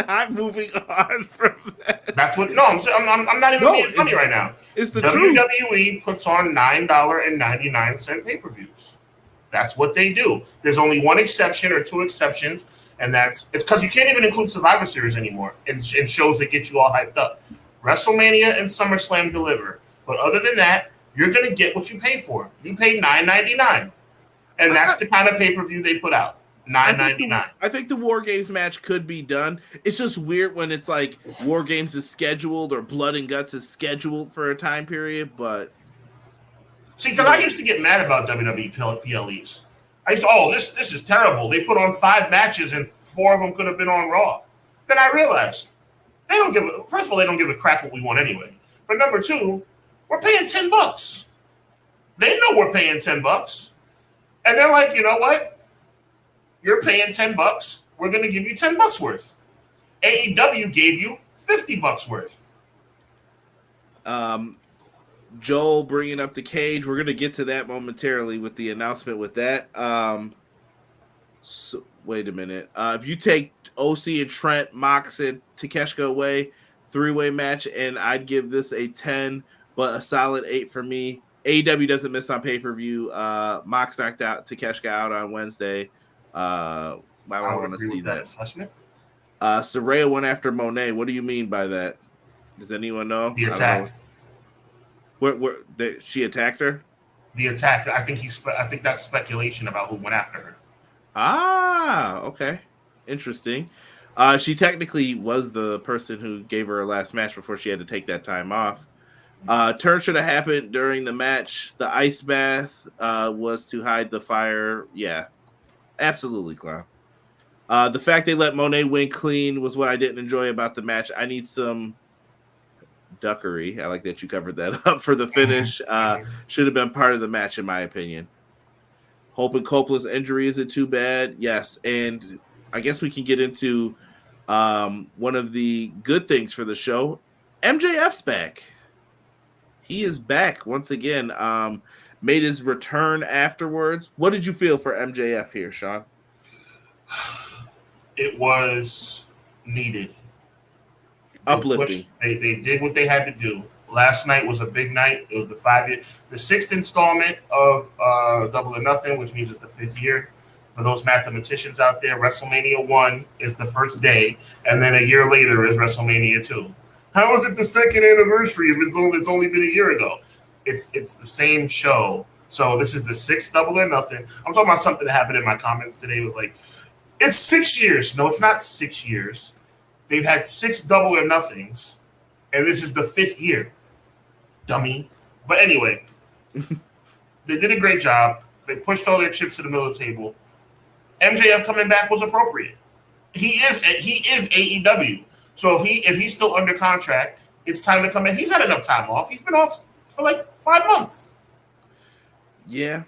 [SPEAKER 1] I'm moving on from that.
[SPEAKER 2] That's what. No, I'm not even being funny right now.
[SPEAKER 1] It's the
[SPEAKER 2] WWE puts on $9.99 pay-per-views. That's what they do. There's only one exception or two exceptions, and it's because you can't even include Survivor Series anymore in shows that get you all hyped up. WrestleMania and SummerSlam deliver, but other than that, you're gonna get what you pay for. You pay $9.99, and that's the kind of pay-per-view they put out. $9.99.
[SPEAKER 1] I think the War Games match could be done. It's just weird when it's like War Games is scheduled or Blood and Guts is scheduled for a time period, but
[SPEAKER 2] see, because I used to get mad about WWE PLEs. I used to, this is terrible. They put on 5 matches and 4 of them could have been on Raw. Then I realized first of all, they don't give a crap what we want anyway. But number 2, we're paying $10. They know we're paying $10. And they're like, you know what? You're paying $10. We're going to give you $10 worth. AEW gave you $50 worth.
[SPEAKER 1] Joel bringing up the cage. We're going to get to that momentarily with the announcement with that. So, wait a minute. If you take OC and Trent, Mox and Takeshita away, 3-way match, and I'd give this a 10, but a solid 8 for me. AEW doesn't miss on pay-per-view. Mox knocked out Takeshita out on Wednesday. Why would I want to see that? Saraya went after Monet. What do you mean by that? Does anyone know?
[SPEAKER 2] The attack.
[SPEAKER 1] She attacked her?
[SPEAKER 2] The attack. I think that's speculation about who went after her.
[SPEAKER 1] Ah, okay. Interesting. She technically was the person who gave her last match before she had to take that time off. Turn should have happened during the match. The ice bath was to hide the fire. Yeah. Absolutely, clown. The fact they let Monet win clean was what I didn't enjoy about the match. I need some duckery. I like that you covered that up for the finish. Should have been part of the match, in my opinion. Hope and Copeland's injury isn't too bad. Yes, and I guess we can get into one of the good things for the show. MJF's back. He is back once again. Made his return afterwards. What did you feel for MJF here, Sean?
[SPEAKER 2] It was needed.
[SPEAKER 1] Uplifting.
[SPEAKER 2] They did what they had to do. Last night was a big night. It was the 6th installment of Double or Nothing, which means it's the 5th year. For those mathematicians out there, WrestleMania 1 is the first day, and then a year later is WrestleMania 2. How is it the 2nd anniversary if it's only been a year ago? It's the same show. So this is the 6th Double or Nothing. I'm talking about something that happened in my comments today. It was like, it's 6 years. No, it's not 6 years. They've had 6 Double or Nothings, and this is the 5th year. Dummy. But anyway, they did a great job. They pushed all their chips to the middle of the table. MJF coming back was appropriate. He is AEW. So if he's still under contract, it's time to come in. He's had enough time off. He's been off for like 5 months.
[SPEAKER 1] Yeah.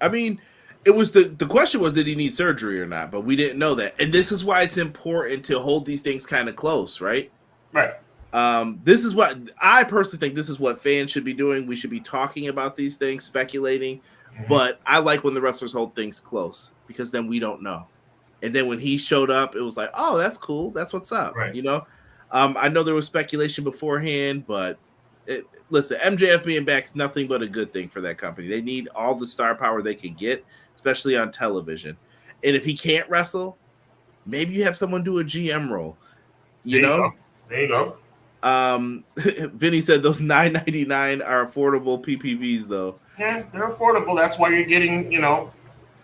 [SPEAKER 1] I mean, It was the question was, did he need surgery or not? But we didn't know that. And this is why it's important to hold these things kind of close, right?
[SPEAKER 2] Right.
[SPEAKER 1] This is what I personally think this is what fans should be doing. We should be talking about these things, speculating. But I like when the wrestlers hold things close because then we don't know. And then when he showed up, it was like, oh, that's cool. That's what's up.
[SPEAKER 2] Right.
[SPEAKER 1] You know, I know there was speculation beforehand, but listen, MJF being back is nothing but a good thing for that company. They need all the star power they can get, especially on television. And if he can't wrestle, maybe you have someone do a GM role. You know?
[SPEAKER 2] There you go.
[SPEAKER 1] Vinny said those $9.99 are affordable PPVs, though.
[SPEAKER 2] Yeah, they're affordable. That's why you're getting,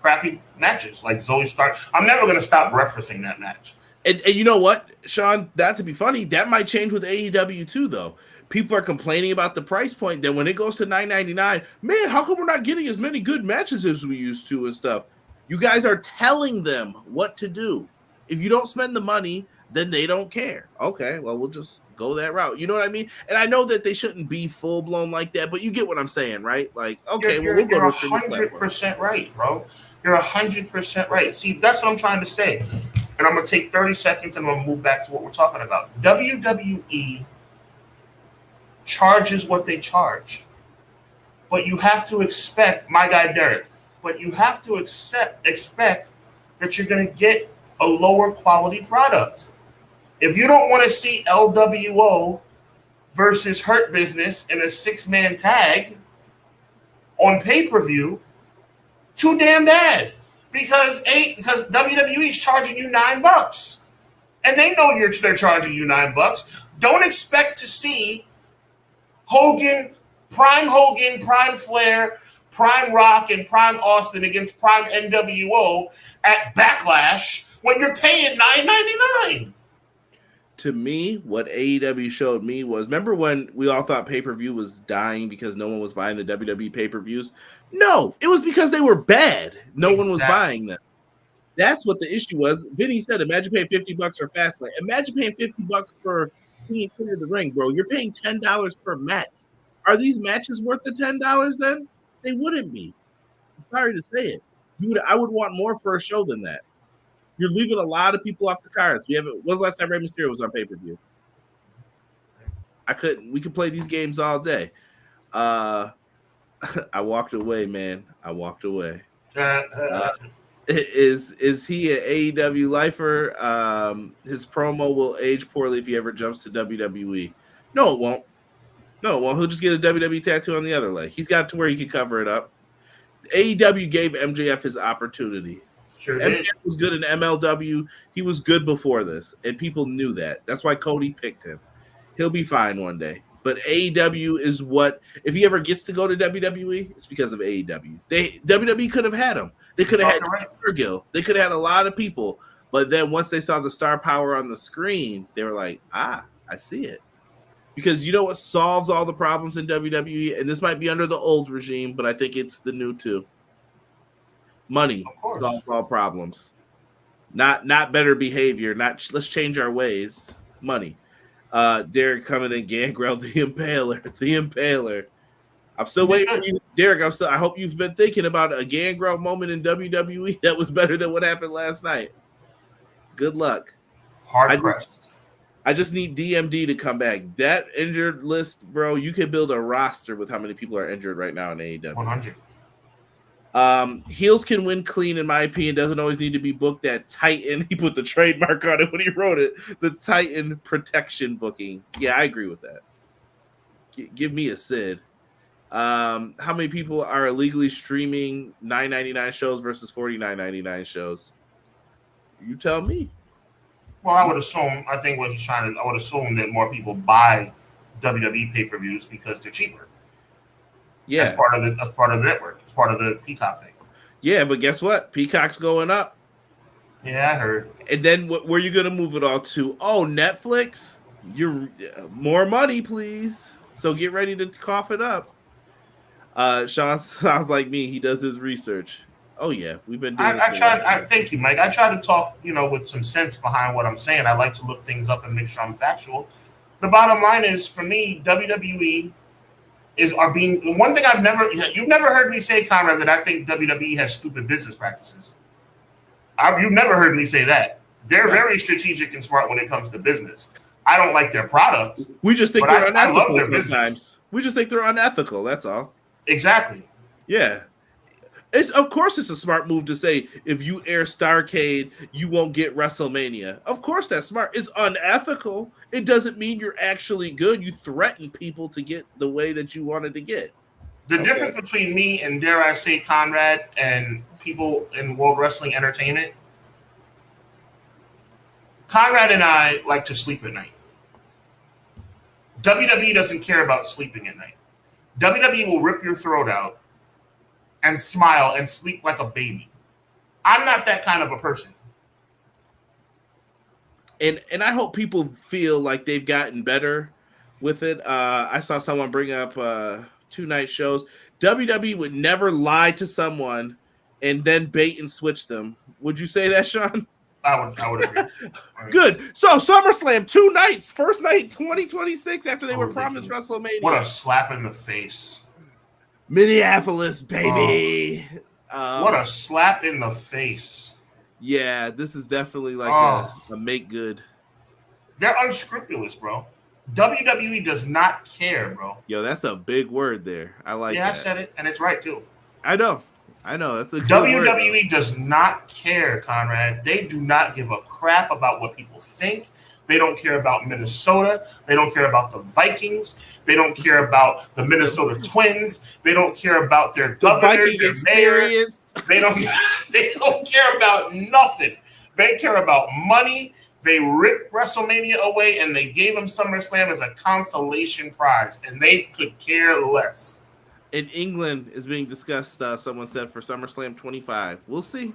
[SPEAKER 2] crappy matches like Zoe Stark. I'm never going to stop referencing that match.
[SPEAKER 1] And you know what, Sean, not to be funny, that might change with AEW too, though. People are complaining about the price point. Then when it goes to $9.99, man, how come we're not getting as many good matches as we used to and stuff? You guys are telling them what to do. If you don't spend the money, then they don't care. Okay, well, we'll just go that route. You know what I mean? And I know that they shouldn't be full blown like that, but you get what I'm saying, right? Like, okay, we'll go to
[SPEAKER 2] 100% right, bro. You're 100% right. See, that's what I'm trying to say. And I'm going to take 30 seconds and I'm going to move back to what we're talking about. WWE charges what they charge. But you have to expect, my guy Derek, but you have to expect that you're going to get a lower quality product. If you don't want to see LWO versus Hurt Business in a 6-man tag on pay-per-view, too damn bad. Because WWE is charging you $9. And they know they're charging you $9. Don't expect to see Prime Flair, Prime Rock, and Prime Austin against Prime NWO at Backlash when you're paying $9.99.
[SPEAKER 1] To me, what AEW showed me was, remember when we all thought pay-per-view was dying because no one was buying the WWE pay-per-views? No, it was because they were bad. No one was buying them. That's what the issue was. Vinny said, imagine paying $50 for Fastlane. Imagine paying $50 for King of the Ring, bro. You're paying $10 per match. Are these matches worth the $10 then? They wouldn't be. I'm sorry to say it. I would want more for a show than that. You're leaving a lot of people off the cards. When's the last time Rey Mysterio was on pay-per-view? We could play these games all day. I walked away, man. I walked away. Is he an AEW lifer? His promo will age poorly if he ever jumps to WWE. No, it won't. He'll just get a WWE tattoo on the other leg. He's got to where he can cover it up. AEW gave MJF his opportunity.
[SPEAKER 2] Sure
[SPEAKER 1] MJF
[SPEAKER 2] did.
[SPEAKER 1] was good in MLW. He was good before this, and people knew that. That's why Cody picked him. He'll be fine one day. But AEW is what, if he ever gets to go to WWE, it's because of AEW. WWE could have had him. They could have had Cargill. They could have had a lot of people. But then once they saw the star power on the screen, they were like, I see it. Because you know what solves all the problems in WWE? And this might be under the old regime, but I think it's the new too. Money solves all problems. Not better behavior. Let's change our ways. Money. Derek coming in, Gangrel the Impaler. I'm still waiting for you, Derek. I hope you've been thinking about a Gangrel moment in WWE that was better than what happened last night. Good luck.
[SPEAKER 2] Hard pressed.
[SPEAKER 1] I just need DMD to come back. That injured list, bro, you could build a roster with how many people are injured right now in AEW.
[SPEAKER 2] 100.
[SPEAKER 1] Heels can win clean, in my opinion. Doesn't always need to be booked at Titan. He put the trademark on it when he wrote it. The Titan protection booking. Yeah, I agree with that. Give me a Sid. How many people are illegally streaming $9.99 shows versus $49.99 shows? You tell me.
[SPEAKER 2] Well, I would assume that more people buy WWE pay-per-views because they're cheaper.
[SPEAKER 1] Yeah,
[SPEAKER 2] that's part of the network. It's part of the Peacock thing.
[SPEAKER 1] Yeah, but guess what? Peacock's going up.
[SPEAKER 2] Yeah, I heard.
[SPEAKER 1] And then where are you going to move it all to? Oh, Netflix? You're more money, please. So get ready to cough it up. Sean sounds like me. He does his research. Oh yeah, we've been doing.
[SPEAKER 2] Thank you, Mike. I try to talk, with some sense behind what I'm saying. I like to look things up and make sure I'm factual. The bottom line is, for me, WWE are being one thing you've never heard me say, Conrad, that I think WWE has stupid business practices. You've never heard me say that. They're very strategic and smart when it comes to business. I don't like their product.
[SPEAKER 1] We just think they're unethical
[SPEAKER 2] I love their
[SPEAKER 1] sometimes. Business. We just think they're unethical. That's all.
[SPEAKER 2] Exactly.
[SPEAKER 1] Yeah. Of course it's a smart move to say if you air Starrcade, you won't get WrestleMania. Of course that's smart. It's unethical. It doesn't mean you're actually good. You threaten people to get the way that you wanted to get.
[SPEAKER 2] The difference between me and, dare I say, Conrad, and people in World Wrestling Entertainment, Conrad and I like to sleep at night. WWE doesn't care about sleeping at night. WWE will rip your throat out and smile and sleep like a baby. I'm not that kind of a person.
[SPEAKER 1] And I hope people feel like they've gotten better with it. I saw someone bring up 2-night shows. WWE would never lie to someone and then bait and switch them. Would you say that, Sean?
[SPEAKER 2] I would agree.
[SPEAKER 1] Good. So SummerSlam, 2 nights. First night 2026 after they were promised WrestleMania.
[SPEAKER 2] What a slap in the face.
[SPEAKER 1] Minneapolis, baby.
[SPEAKER 2] What a slap in the face.
[SPEAKER 1] Yeah, this is definitely like a make good.
[SPEAKER 2] They're unscrupulous, bro. WWE does not care, bro.
[SPEAKER 1] Yo, that's a big word there. I like that.
[SPEAKER 2] Yeah, I said it, and it's right, too.
[SPEAKER 1] I know. That's a good
[SPEAKER 2] WWE
[SPEAKER 1] word,
[SPEAKER 2] does not care, Conrad. They do not give a crap about what people think. They don't care about Minnesota. They don't care about the Vikings. They don't care about the Minnesota Twins. They don't care about their governor, their mayor. They don't care about nothing. They care about money. They ripped WrestleMania away, and they gave them SummerSlam as a consolation prize, and they could care less.
[SPEAKER 1] In England is being discussed, someone said, for SummerSlam 25. We'll see.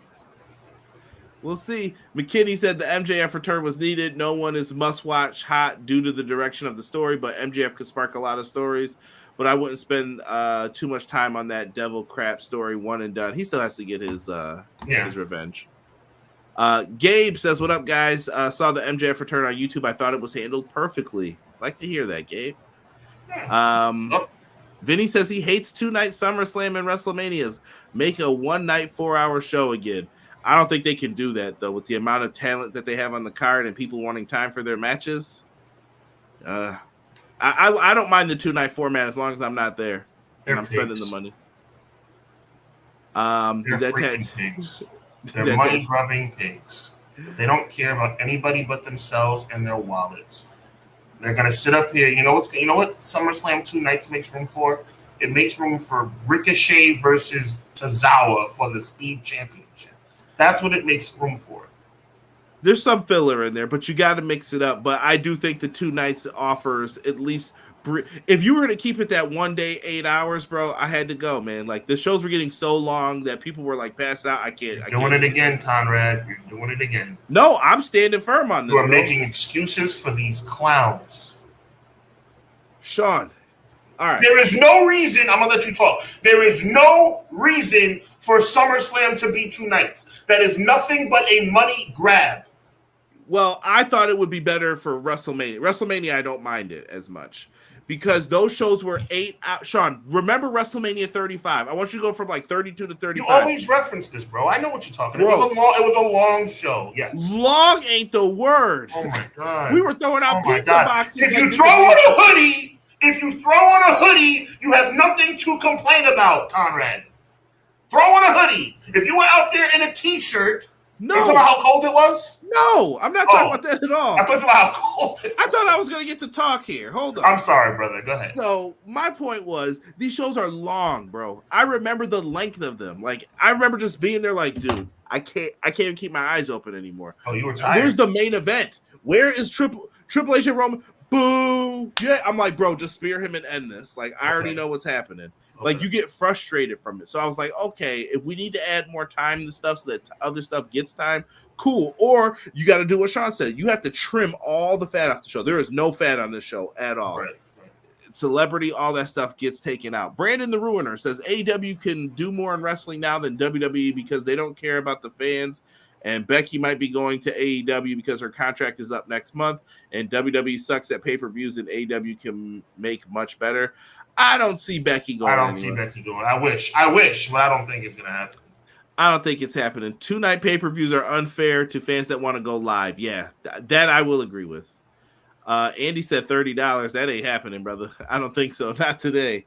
[SPEAKER 1] McKinney said the MJF return was needed. No one is must-watch hot due to the direction of the story, but MJF could spark a lot of stories. But I wouldn't spend too much time on that devil crap story, one and done. He still has to get his revenge. Gabe says, what up, guys? Saw the MJF return on YouTube. I thought it was handled perfectly. Like to hear that, Gabe. Vinny says he hates 2-night SummerSlam and WrestleManias. Make a 1-night 4-hour show again. I don't think they can do that, though, with the amount of talent that they have on the card and people wanting time for their matches. I don't mind the 2-night format as long as I'm not there and I'm spending the money.
[SPEAKER 2] They're freaking pigs. They're money-grubbing pigs. They don't care about anybody but themselves and their wallets. They're gonna sit up here. You know what SummerSlam 2 nights makes room for? It makes room for Ricochet versus Tozawa for the Speed Championship. That's what it makes room for.
[SPEAKER 1] There's some filler in there, but you got to mix it up. But I do think the 2 nights offers at least. If you were going to keep it that 1 day, 8 hours, bro, I had to go, man. Like the shows were getting so long that people were like passed out. You're doing
[SPEAKER 2] it again, Conrad. You're doing it again.
[SPEAKER 1] No, I'm standing firm on this.
[SPEAKER 2] You are making excuses for these clowns.
[SPEAKER 1] Sean, all right.
[SPEAKER 2] There is no reason. I'm going to let you talk. There is no reason for SummerSlam to be 2 nights. That is nothing but a money grab.
[SPEAKER 1] Well, I thought it would be better for WrestleMania. WrestleMania, I don't mind it as much because those shows were 8 out. Sean, remember WrestleMania 35? I want you to go from like 32 to 35.
[SPEAKER 2] You always reference this, bro. I know what you're talking about. It was a long show. Yes.
[SPEAKER 1] Long ain't the word.
[SPEAKER 2] Oh my god.
[SPEAKER 1] We were throwing out pizza boxes.
[SPEAKER 2] If you throw on a hoodie, you have nothing to complain about, Conrad. Throw on a hoodie. If you were out there in a t-shirt,
[SPEAKER 1] no.
[SPEAKER 2] You talking about how cold it was?
[SPEAKER 1] No, I'm not talking about that at all.
[SPEAKER 2] I thought about how cold it was.
[SPEAKER 1] I thought I was going to get to talk here. Hold on.
[SPEAKER 2] I'm sorry, brother. Go ahead.
[SPEAKER 1] So my point was these shows are long, bro. I remember the length of them. Like I remember just being there like, dude, I can't even keep my eyes open anymore.
[SPEAKER 2] Oh, you were tired.
[SPEAKER 1] Where's the main event? Where is Triple H and Roman? Boo. Yeah, I'm like, bro, just spear him and end this. Like I already know what's happening. Like you get frustrated from it. So I was like, okay, if we need to add more time to stuff so that other stuff gets time, cool. Or you got to do what Sean said. You have to trim all the fat off the show. There is no fat on this show at all.
[SPEAKER 2] Right.
[SPEAKER 1] Celebrity, all that stuff gets taken out. Brandon the Ruiner says AEW can do more in wrestling now than WWE because they don't care about the fans. And Becky might be going to AEW because her contract is up next month. And WWE sucks at pay-per-views and AEW can make much better. I don't see Becky going.
[SPEAKER 2] I don't see Becky going. I wish, but I don't think it's gonna happen.
[SPEAKER 1] I don't think it's happening. 2-night pay-per-views are unfair to fans that want to go live. Yeah, that I will agree with. Andy said $30. That ain't happening, brother. I don't think so. Not today.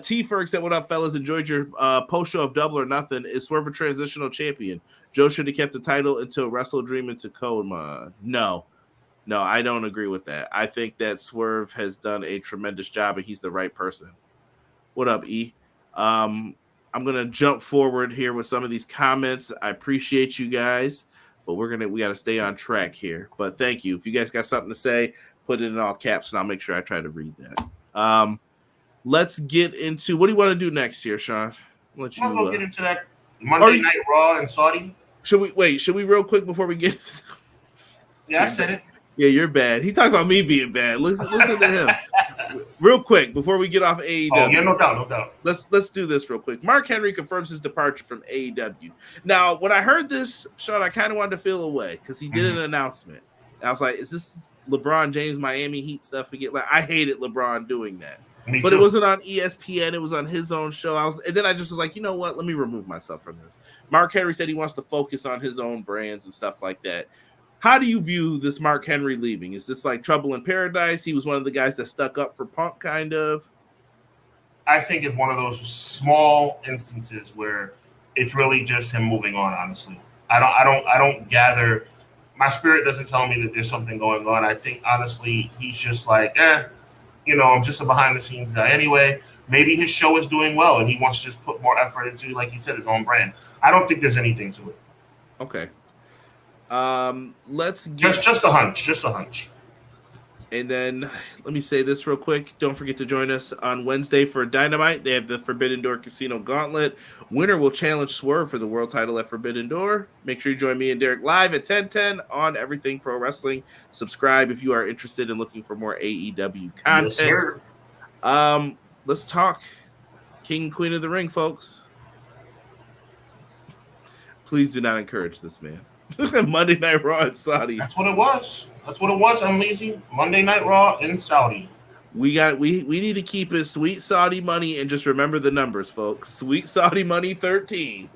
[SPEAKER 1] T Ferg said, "What up, fellas? Enjoyed your post show of Double or Nothing. Is Swerve a transitional champion? Joe should have kept the title until Wrestle Dream into Tacoma." No, I don't agree with that. I think that Swerve has done a tremendous job, and he's the right person. What up, E? I'm gonna jump forward here with some of these comments. I appreciate you guys, but we got to stay on track here. But thank you. If you guys got something to say, put it in all caps, and I'll make sure I try to read that. Let's get into what do you want to do next here, Sean?
[SPEAKER 2] We'll get into that Monday Night Raw and Saudi.
[SPEAKER 1] Should we real quick before we get?
[SPEAKER 2] Yeah, I said it.
[SPEAKER 1] Yeah, you're bad. He talked about me being bad. Listen to him. Real quick before we get off AEW.
[SPEAKER 2] Oh yeah, no doubt.
[SPEAKER 1] Let's do this real quick. Mark Henry confirms his departure from AEW. Now, when I heard this, Sean, I kind of wanted to feel away because he did an announcement. And I was like, "Is this LeBron James Miami Heat stuff again?" Like, I hated LeBron doing that. But it wasn't on ESPN. It was on his own show. And then I just was like, you know what? Let me remove myself from this. Mark Henry said he wants to focus on his own brands and stuff like that. How do you view this Mark Henry leaving? Is this like trouble in paradise? He was one of the guys that stuck up for Punk, kind of.
[SPEAKER 2] I think it's one of those small instances where it's really just him moving on. Honestly, I don't gather. My spirit doesn't tell me that there's something going on. I think honestly, he's just like, I'm just a behind the scenes guy anyway. Maybe his show is doing well and he wants to just put more effort into, like you said, his own brand. I don't think there's anything to it.
[SPEAKER 1] Okay. Let's get
[SPEAKER 2] just a hunch.
[SPEAKER 1] And then let me say this real quick. Don't forget to join us on Wednesday for Dynamite. They have the Forbidden Door Casino Gauntlet. Winner will challenge Swerve for the world title at Forbidden Door. Make sure you join me and Derek live at 10:10 on Everything Pro Wrestling. Subscribe if you are interested in looking for more AEW content.
[SPEAKER 2] Yes,
[SPEAKER 1] let's talk King and Queen of the Ring, folks. Please do not encourage this man. Monday Night Raw in Saudi.
[SPEAKER 2] That's what it was. I'm lazy. Monday Night Raw in Saudi.
[SPEAKER 1] We need to keep it sweet Saudi money and just remember the numbers, folks. Sweet Saudi money 13.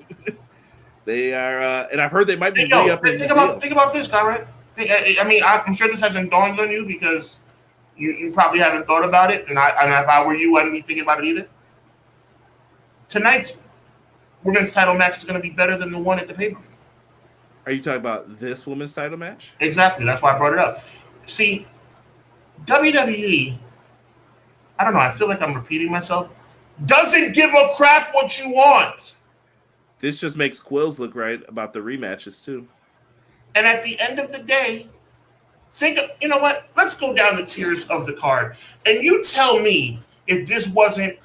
[SPEAKER 1] They are, and I've heard they might be re-upping.
[SPEAKER 2] Think about this, Conrad. I'm sure this hasn't dawned on you because you probably haven't thought about it, and if I were you, I wouldn't be thinking about it either. Tonight's women's title match is going to be better than the one at the pay-per-view.
[SPEAKER 1] Are you talking about this women's title match?
[SPEAKER 2] Exactly. That's why I brought it up. See, WWE, I don't know, I feel like I'm repeating myself, doesn't give a crap what you want.
[SPEAKER 1] This just makes Quills look right about the rematches, too.
[SPEAKER 2] And at the end of the day, you know what? Let's go down the tiers of the card. And you tell me if this wasn't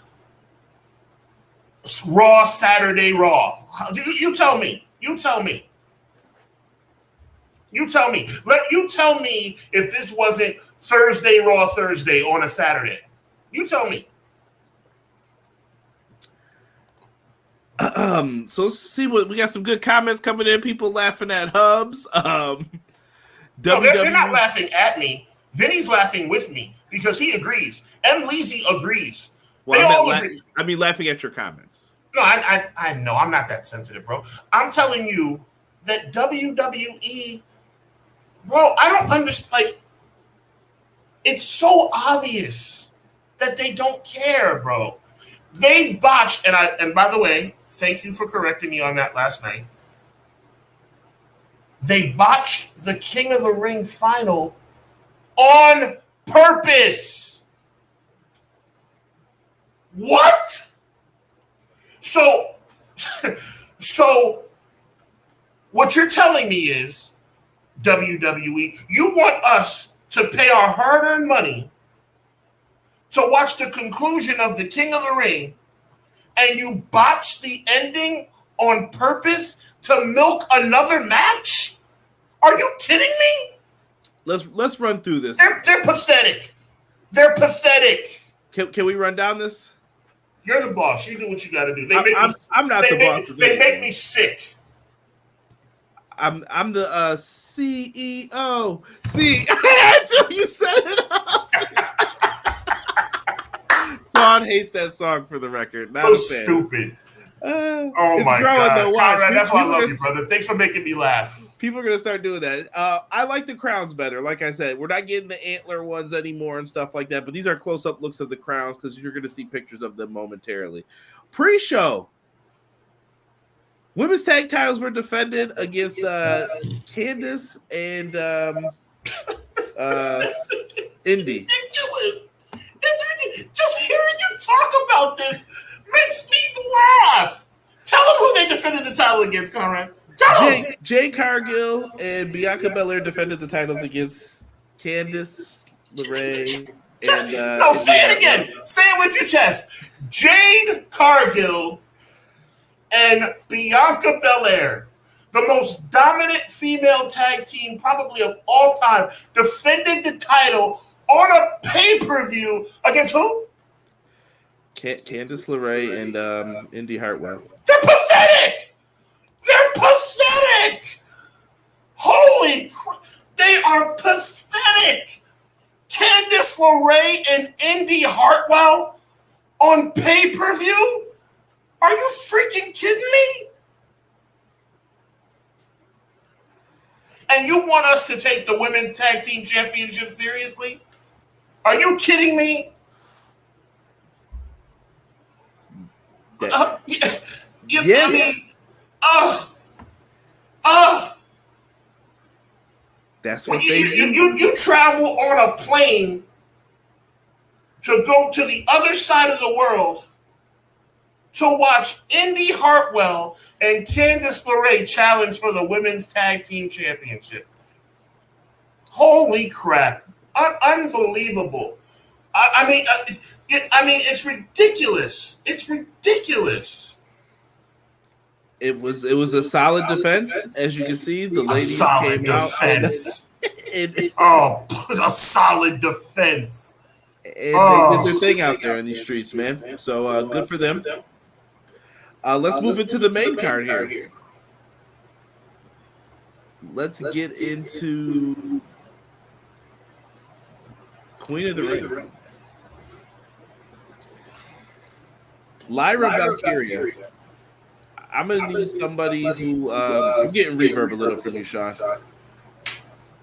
[SPEAKER 2] Raw, Saturday, Raw. You tell me. You tell me if this wasn't Thursday, Raw, Thursday on a Saturday. You tell me.
[SPEAKER 1] So let's see what we got. Some good comments coming in. People laughing at Hubs.
[SPEAKER 2] No, they're not laughing at me. Vinny's laughing with me because he agrees. M. Leezy agrees.
[SPEAKER 1] Well, I mean, laughing at your comments.
[SPEAKER 2] No, I know. I'm not that sensitive, bro. I'm telling you that WWE, bro, I don't understand. Like, it's so obvious that they don't care, bro. They botched, and by the way, thank you for correcting me on that last night. They botched the King of the Ring final on purpose. What? So what you're telling me is, WWE, you want us to pay our hard-earned money to watch the conclusion of the King of the Ring, and you botch the ending on purpose to milk another match? Are you kidding me?
[SPEAKER 1] Let's run through this.
[SPEAKER 2] They're pathetic. They're pathetic.
[SPEAKER 1] Can we run down this?
[SPEAKER 2] You're the boss. You do what you got to do.
[SPEAKER 1] I'm not the boss.
[SPEAKER 2] They make me sick.
[SPEAKER 1] I'm the CEO. See, until you set it up. So Sean hates that song for the record. Not
[SPEAKER 2] so
[SPEAKER 1] a fan.
[SPEAKER 2] Stupid. Oh
[SPEAKER 1] it's
[SPEAKER 2] my
[SPEAKER 1] growing,
[SPEAKER 2] God,
[SPEAKER 1] though.
[SPEAKER 2] Conrad, that's why I love you, brother. Thanks for making me laugh.
[SPEAKER 1] People are gonna start doing that. I like the crowns better. Like I said, we're not getting the antler ones anymore and stuff like that. But these are close-up looks of the crowns because you're gonna see pictures of them momentarily. Pre-show, women's tag titles were defended against Candice and Indy.
[SPEAKER 2] Just hearing you talk about this makes me laugh. Tell them who they defended the title against, Conrad.
[SPEAKER 1] Jay Cargill and Bianca Belair defended the titles against Candice LeRae.
[SPEAKER 2] No, say it again. Say it with your chest. Jade Cargill and Bianca Belair, the most dominant female tag team probably of all time, defended the title on a pay-per-view against who?
[SPEAKER 1] Candice LeRae and Indy Hartwell.
[SPEAKER 2] They're pathetic! They're pathetic! Holy crap! They are pathetic! Candice LeRae and Indy Hartwell on pay-per-view? Are you freaking kidding me? And you want us to take the Women's Tag Team Championship seriously? Are you kidding me?
[SPEAKER 1] Yeah.
[SPEAKER 2] I mean,
[SPEAKER 1] that's what
[SPEAKER 2] you travel on a plane to go to the other side of the world to watch Indy Hartwell and Candice LeRae challenge for the Women's Tag Team Championship. Holy crap. Unbelievable. I mean, it's ridiculous. It's ridiculous.
[SPEAKER 1] It was a solid defense, as you can see. The ladies
[SPEAKER 2] came defense. Out. A solid defense.
[SPEAKER 1] And they did their thing out there in these streets, man. So good for them. Let's move into the main card here. Let's get into Queen of the Ring. Lyra Valkyria. I'm gonna need somebody who I'm getting reverb a little from you, Sean.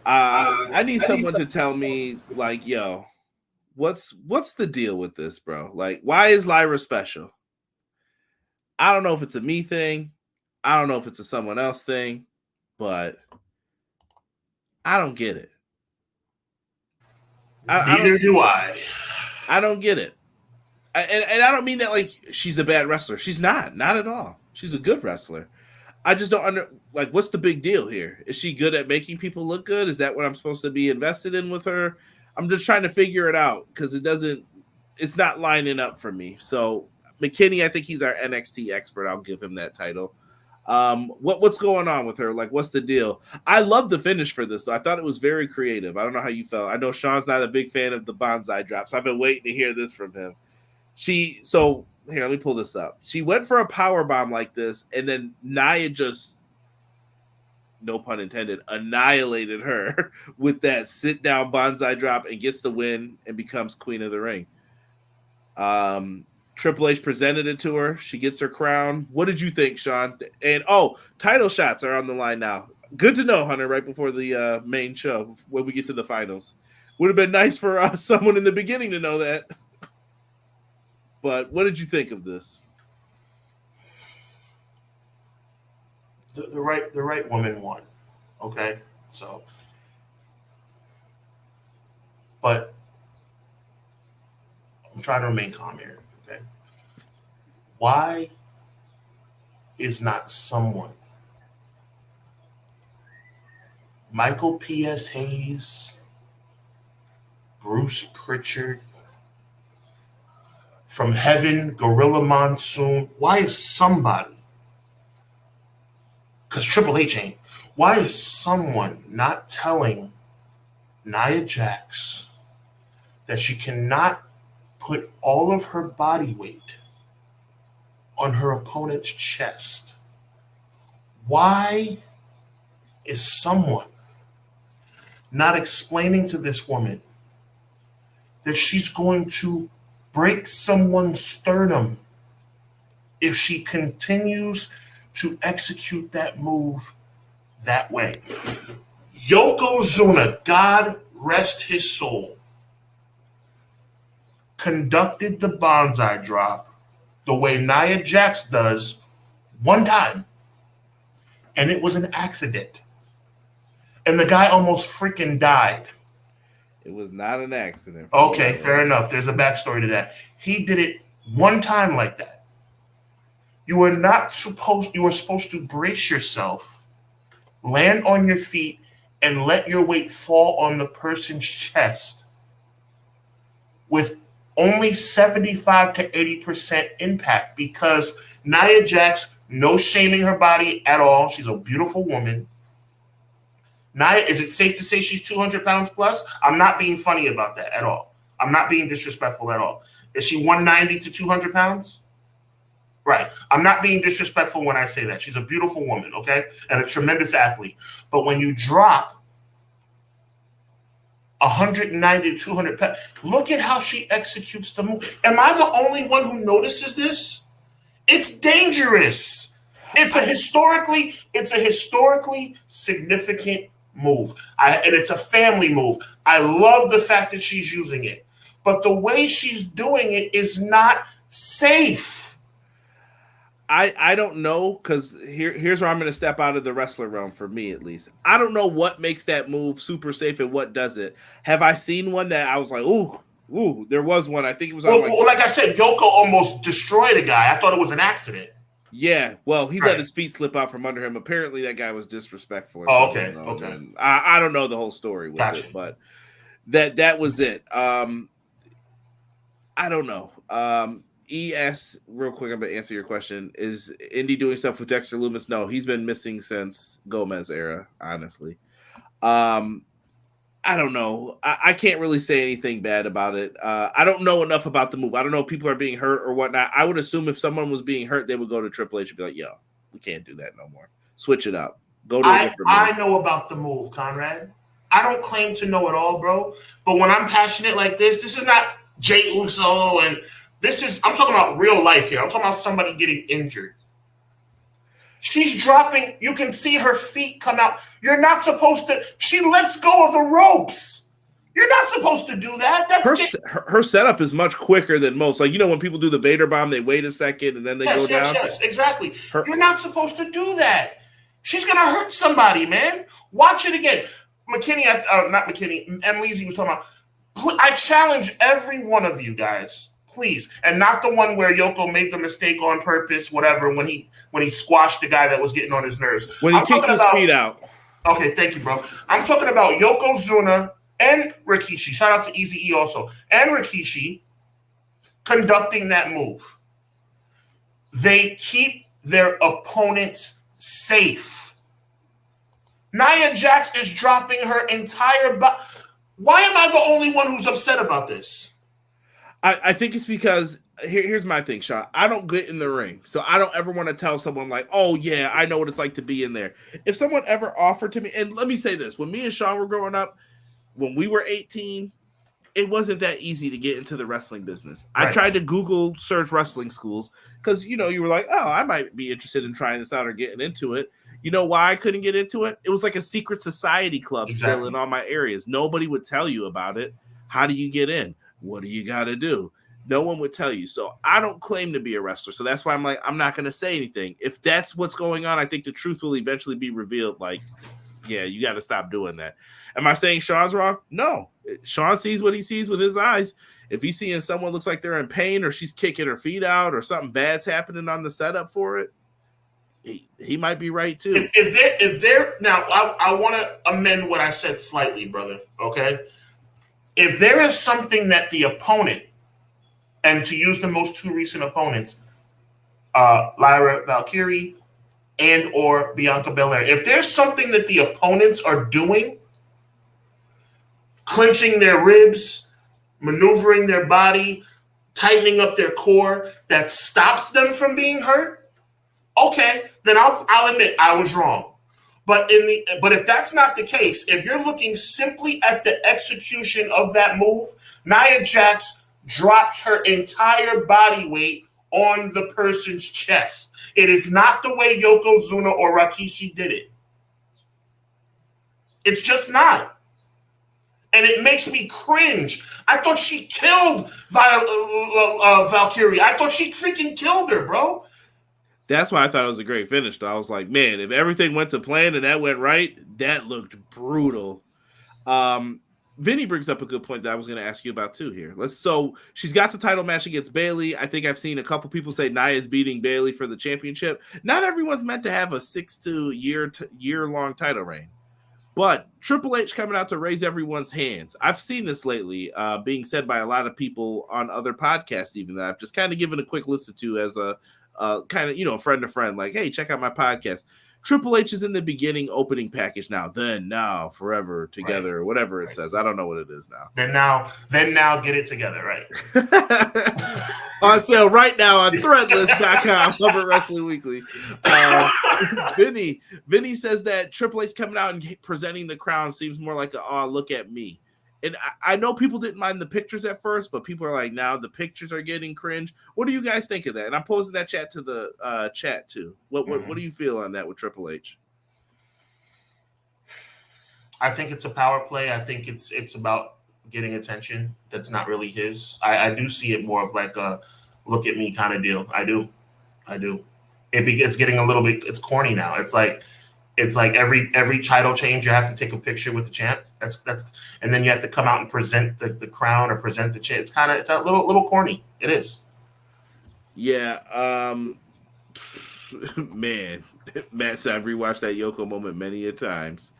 [SPEAKER 1] I need someone to tell me, like, yo, what's the deal with this, bro? Like, why is Lyra special? I don't know if it's a me thing. I don't know if it's a someone else thing, but I don't get it.
[SPEAKER 2] Neither do I.
[SPEAKER 1] I don't get it. And I don't mean that like she's a bad wrestler. She's not at all. She's a good wrestler. I just don't what's the big deal here? Is she good at making people look good? Is that what I'm supposed to be invested in with her? I'm just trying to figure it out because it's not lining up for me. So McKinney, I think he's our NXT expert. I'll give him that title. What's going on with her? Like, what's the deal? I love the finish for this, though. I thought it was very creative. I don't know how you felt. I know Sean's not a big fan of the bonsai drops. I've been waiting to hear this from him. Here, let me pull this up. She went for a power bomb like this, and then Nia just, no pun intended, annihilated her with that sit down bonsai drop and gets the win and becomes Queen of the Ring. Triple H presented it to her. She gets her crown. What did you think, Sean? And title shots are on the line now. Good to know, Hunter, right before the main show when we get to the finals. Would have been nice for someone in the beginning to know that. But what did you think of this?
[SPEAKER 2] The right woman won. Okay, so, but I'm trying to remain calm here. Okay, why is not someone Michael P.S. Hayes, Bruce Pritchard, From Heaven, Gorilla Monsoon? Why is somebody, because Triple H ain't, why is someone not telling Nia Jax that she cannot put all of her body weight on her opponent's chest? Why is someone not explaining to this woman that she's going to break someone's sternum if she continues to execute that move that way. Yokozuna, God rest his soul, conducted the bonsai drop the way Nia Jax does one time, and it was an accident. And the guy almost freaking died.
[SPEAKER 1] It was not an accident.
[SPEAKER 2] Okay, fair enough. There's a backstory to that. He did it one time like that. You were supposed to brace yourself, land on your feet, and let your weight fall on the person's chest with only 75 to 80% impact, because Nia Jax, no shaming her body at all. She's a beautiful woman. Nia, is it safe to say she's 200 pounds plus? I'm not being funny about that at all. I'm not being disrespectful at all. Is she 190 to 200 pounds? Right. I'm not being disrespectful when I say that. She's a beautiful woman, okay? And a tremendous athlete. But when you drop 190 to 200 pounds, look at how she executes the move. Am I the only one who notices this? It's dangerous. It's a historically significant move. And it's a family move. I love the fact that she's using it. But the way she's doing it is not safe.
[SPEAKER 1] I don't know, because here's where I'm going to step out of the wrestler realm, for me at least. I don't know what makes that move super safe and what does it. Have I seen one that I was like, ooh, there was one. I think it was on
[SPEAKER 2] like I said, Yoko almost destroyed a guy. I thought it was an accident.
[SPEAKER 1] Yeah, well, he let his feet slip out from under him. Apparently, that guy was disrespectful.
[SPEAKER 2] Okay.
[SPEAKER 1] And I don't know the whole story with it, but that was it. I don't know. ES, real quick, I'm going to answer your question. Is Indy doing stuff with Dexter Lumis? No, he's been missing since Gomez era, honestly. I don't know. I can't really say anything bad about it. I don't know enough about the move. I don't know if people are being hurt or whatnot. I would assume if someone was being hurt, they would go to Triple H and be like, yo, we can't do that no more. Switch it up. Go to a different move.
[SPEAKER 2] I know about the move, Conrad. I don't claim to know it all, bro. But when I'm passionate like this is not Jey Uso, and I'm talking about real life here. I'm talking about somebody getting injured. She's dropping. You can see her feet come out. You're not supposed to. She lets go of the ropes. You're not supposed to do that.
[SPEAKER 1] Her setup is much quicker than most. Like, when people do the Vader bomb, they wait a second and then they go down.
[SPEAKER 2] Yes, exactly. You're not supposed to do that. She's going to hurt somebody, man. Watch it again. Not McKinney, Emleezy was talking about. I challenge every one of you guys. Please, and not the one where Yoko made the mistake on purpose, whatever, when he squashed the guy that was getting on his nerves.
[SPEAKER 1] When he kicks his feet out.
[SPEAKER 2] Okay, thank you, bro. I'm talking about Yokozuna and Rikishi. Shout out to Eazy-E also. And Rikishi conducting that move. They keep their opponents safe. Nia Jax is dropping her entire body. Why am I the only one who's upset about this?
[SPEAKER 1] I think it's because here's my thing, Sean. I don't get in the ring, so I don't ever want to tell someone like, oh, yeah, I know what it's like to be in there. If someone ever offered to me, and let me say this, when me and Sean were growing up, when we were 18, it wasn't that easy to get into the wrestling business. Right. I tried to Google search wrestling schools because, you were like, oh, I might be interested in trying this out or getting into it. You know why I couldn't get into it? It was like a secret society club still in all my areas. Nobody would tell you about it. How do you get in? What do you got to do? No one would tell you. So I don't claim to be a wrestler. So that's why I'm like, I'm not going to say anything. If that's what's going on, I think the truth will eventually be revealed. Like, yeah, you got to stop doing that. Am I saying Sean's wrong? No. Sean sees what he sees with his eyes. If he's seeing someone looks like they're in pain or she's kicking her feet out or something bad's happening on the setup for it, he might be right too.
[SPEAKER 2] If they're now, I want to amend what I said slightly, brother. Okay. If there is something that the opponent, and to use the most two recent opponents, Lyra Valkyrie and or Bianca Belair, if there's something that the opponents are doing, clenching their ribs, maneuvering their body, tightening up their core, that stops them from being hurt, okay, then I'll admit I was wrong. But if that's not the case, if you're looking simply at the execution of that move, Nia Jax drops her entire body weight on the person's chest. It is not the way Yokozuna or Rikishi did it. It's just not. And it makes me cringe. I thought she killed Valkyrie. I thought she freaking killed her, bro.
[SPEAKER 1] That's why I thought it was a great finish, though. I was like, man, if everything went to plan and that went right, that looked brutal. Vinny brings up a good point that I was going to ask you about too here. So she's got the title match against Bayley. I think I've seen a couple people say Nia's beating Bayley for the championship. Not everyone's meant to have a 6 year long title reign, but Triple H coming out to raise everyone's hands. I've seen this lately being said by a lot of people on other podcasts, even that I've just kind of given a quick listen to as a kind of, friend to friend, like, hey, check out my podcast. Triple H is in the beginning opening package now, then, now, forever, together, right. Whatever it says. I don't know what it is now.
[SPEAKER 2] Then now, get it together, right?
[SPEAKER 1] On sale right now on threadless.com, Hubbard Wrestling Weekly. Vinny says that Triple H coming out and presenting the crown seems more like look at me. And I know people didn't mind the pictures at first, but people are like, now the pictures are getting cringe. What do you guys think of that? And I'm posing that chat to the chat too. What do you feel on that with Triple H?
[SPEAKER 2] I think it's a power play. I think it's about getting attention. That's not really his. I do see it more of like a look at me kind of deal. I do. It's getting a little bit. It's corny now. It's like every title change, you have to take a picture with the champ. That's and then you have to come out and present the crown or present the champ. It's a little corny. It is.
[SPEAKER 1] Yeah. Man, Matt said I've rewatched that Yoko moment many a times.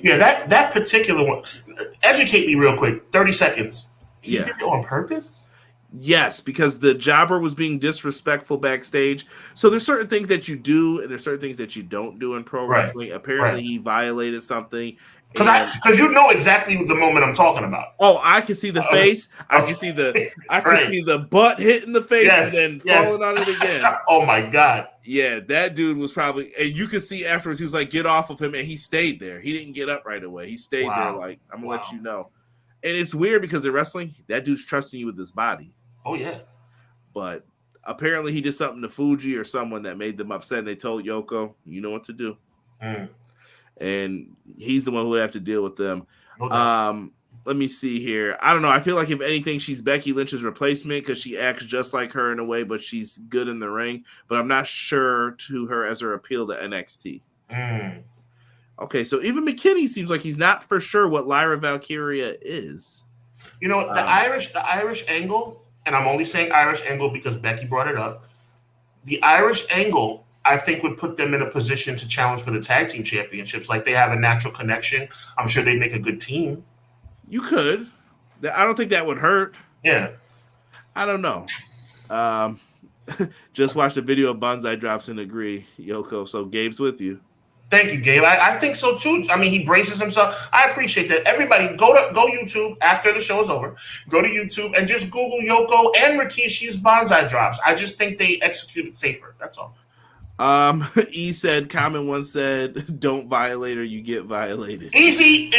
[SPEAKER 2] Yeah, that particular one. Educate me real quick. 30 seconds. He did it on purpose?
[SPEAKER 1] Yes, because the jobber was being disrespectful backstage. So there's certain things that you do and there's certain things that you don't do in pro wrestling. Apparently he violated something.
[SPEAKER 2] Because you know exactly the moment I'm talking about.
[SPEAKER 1] Oh, I can see the face. I can see the butt hitting the face and then falling on it again.
[SPEAKER 2] Oh my God.
[SPEAKER 1] Yeah, that dude was probably, and you could see afterwards he was like, get off of him, and he stayed there. He didn't get up right away. He stayed there like, I'm gonna let you know. And it's weird because in wrestling, that dude's trusting you with his body.
[SPEAKER 2] Oh yeah.
[SPEAKER 1] But apparently he did something to Fuji or someone that made them upset, and they told Yoko, you know what to do. And he's the one who would have to deal with them. No let me see here. I don't know. I feel like if anything, she's Becky Lynch's replacement because she acts just like her in a way, but she's good in the ring. But I'm not sure to her as her appeal to NXT. Okay, so even McKinney seems like he's not for sure what Lyra Valkyria is.
[SPEAKER 2] You know, the Irish angle, and I'm only saying Irish angle because Becky brought it up. The Irish angle, I think, would put them in a position to challenge for the tag team championships. Like, they have a natural connection. I'm sure they'd make a good team.
[SPEAKER 1] You could. I don't think that would hurt.
[SPEAKER 2] Yeah.
[SPEAKER 1] I don't know. Just watched a video of Banzai drops and agree, Yoko. So Gabe's with you.
[SPEAKER 2] Thank you, Gabe. I think so too. I mean, he braces himself. I appreciate that. Everybody, go YouTube after the show is over. Go to YouTube and just Google Yoko and Rikishi's Banzai drops. I just think they executed safer. That's all.
[SPEAKER 1] E said, Common once said, don't violate or you get violated.
[SPEAKER 2] Easy,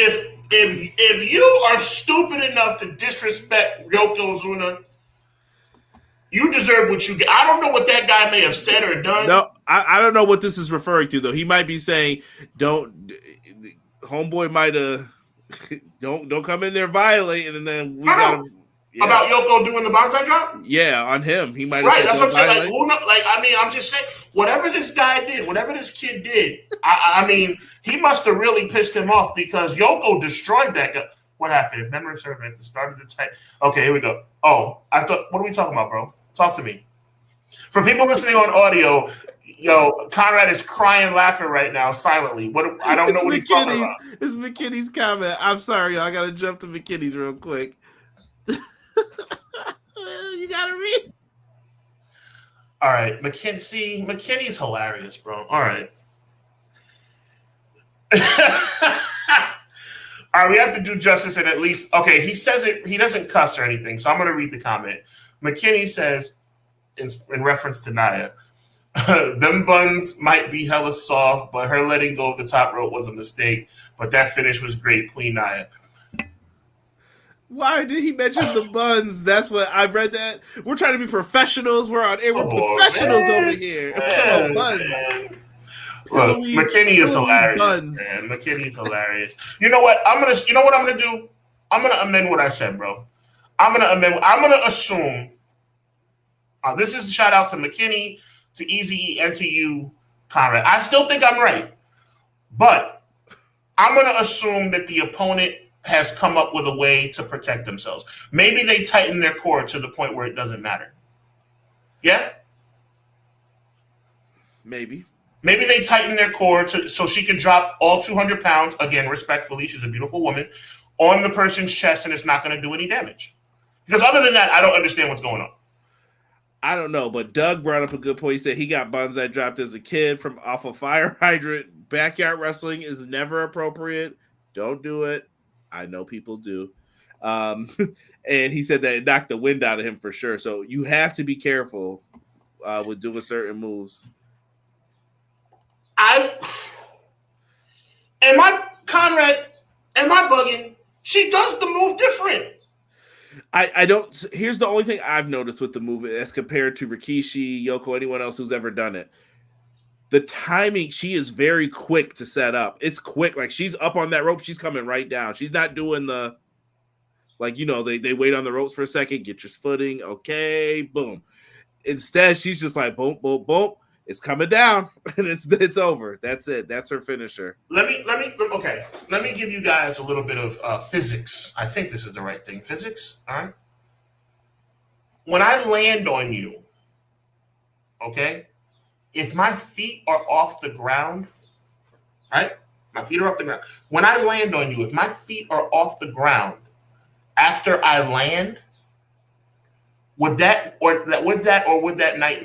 [SPEAKER 2] if you are stupid enough to disrespect Yokozuna, you deserve what you get. I don't know what that guy may have said or done.
[SPEAKER 1] No, I don't know what this is referring to, though. He might be saying, homeboy might have, don't come in there violating, and then we got him.
[SPEAKER 2] Yeah. About Yoko doing the Banzai drop?
[SPEAKER 1] Yeah, on him. He might have.
[SPEAKER 2] Right, that's what I'm saying. I'm just saying, whatever this guy did, whatever this kid did, I mean, he must have really pissed him off because Yoko destroyed that guy. What happened? If memory serves at the start of the time. Okay, here we go. Oh, what are we talking about, bro? Talk to me. For people listening on audio, Conrad is crying, laughing right now, silently. I don't know what he's talking about.
[SPEAKER 1] It's McKinney's comment. I'm sorry, y'all. I got to jump to McKinney's real quick. You gotta read.
[SPEAKER 2] All right, McKinney's hilarious, bro. All right. All right, we have to do justice and at least he says it, he doesn't cuss or anything, so I'm gonna read the comment. McKinney says, in reference to Nia, them buns might be hella soft, but her letting go of the top rope was a mistake. But that finish was great, Queen Nia.
[SPEAKER 1] Why did he mention the buns? That's what I read. That we're trying to be professionals. We're on air. We're professionals over here. We're talking about buns.
[SPEAKER 2] Man. Look, McKinney is hilarious, man. McKinney's hilarious. You know what? You know what I'm gonna do? I'm gonna amend what I said, bro. I'm gonna assume. This is a shout out to McKinney, to Easy, and to you, Conrad. I still think I'm right, but I'm gonna assume that the opponent has come up with a way to protect themselves. Maybe they tighten their core to the point where it doesn't matter. Yeah?
[SPEAKER 1] Maybe
[SPEAKER 2] they tighten their core so she can drop all 200 pounds, again, respectfully, she's a beautiful woman, on the person's chest, and it's not going to do any damage. Because other than that, I don't understand what's going on.
[SPEAKER 1] I don't know, but Doug brought up a good point. He said he got buns that dropped as a kid from off a fire hydrant. Backyard wrestling is never appropriate. Don't do it. I know people do. And he said that it knocked the wind out of him for sure. So you have to be careful with doing certain moves.
[SPEAKER 2] Conrad, am I bugging? She does the move different.
[SPEAKER 1] I don't. Here's the only thing I've noticed with the move as compared to Rikishi, Yoko, anyone else who's ever done it. The timing, she is very quick to set up. It's quick. Like, she's up on that rope. She's coming right down. She's not doing the, like, you know, they wait on the ropes for a second, get your footing. Okay, boom. Instead, she's just like, boom, boom, boom. It's coming down, and it's over. That's it. That's her finisher.
[SPEAKER 2] Let me give you guys a little bit of physics. I think this is the right thing. Physics, all right? When I land on you, okay, if my feet are off the ground, right? My feet are off the ground. When I land on you, if my feet are off the ground after I land, would that not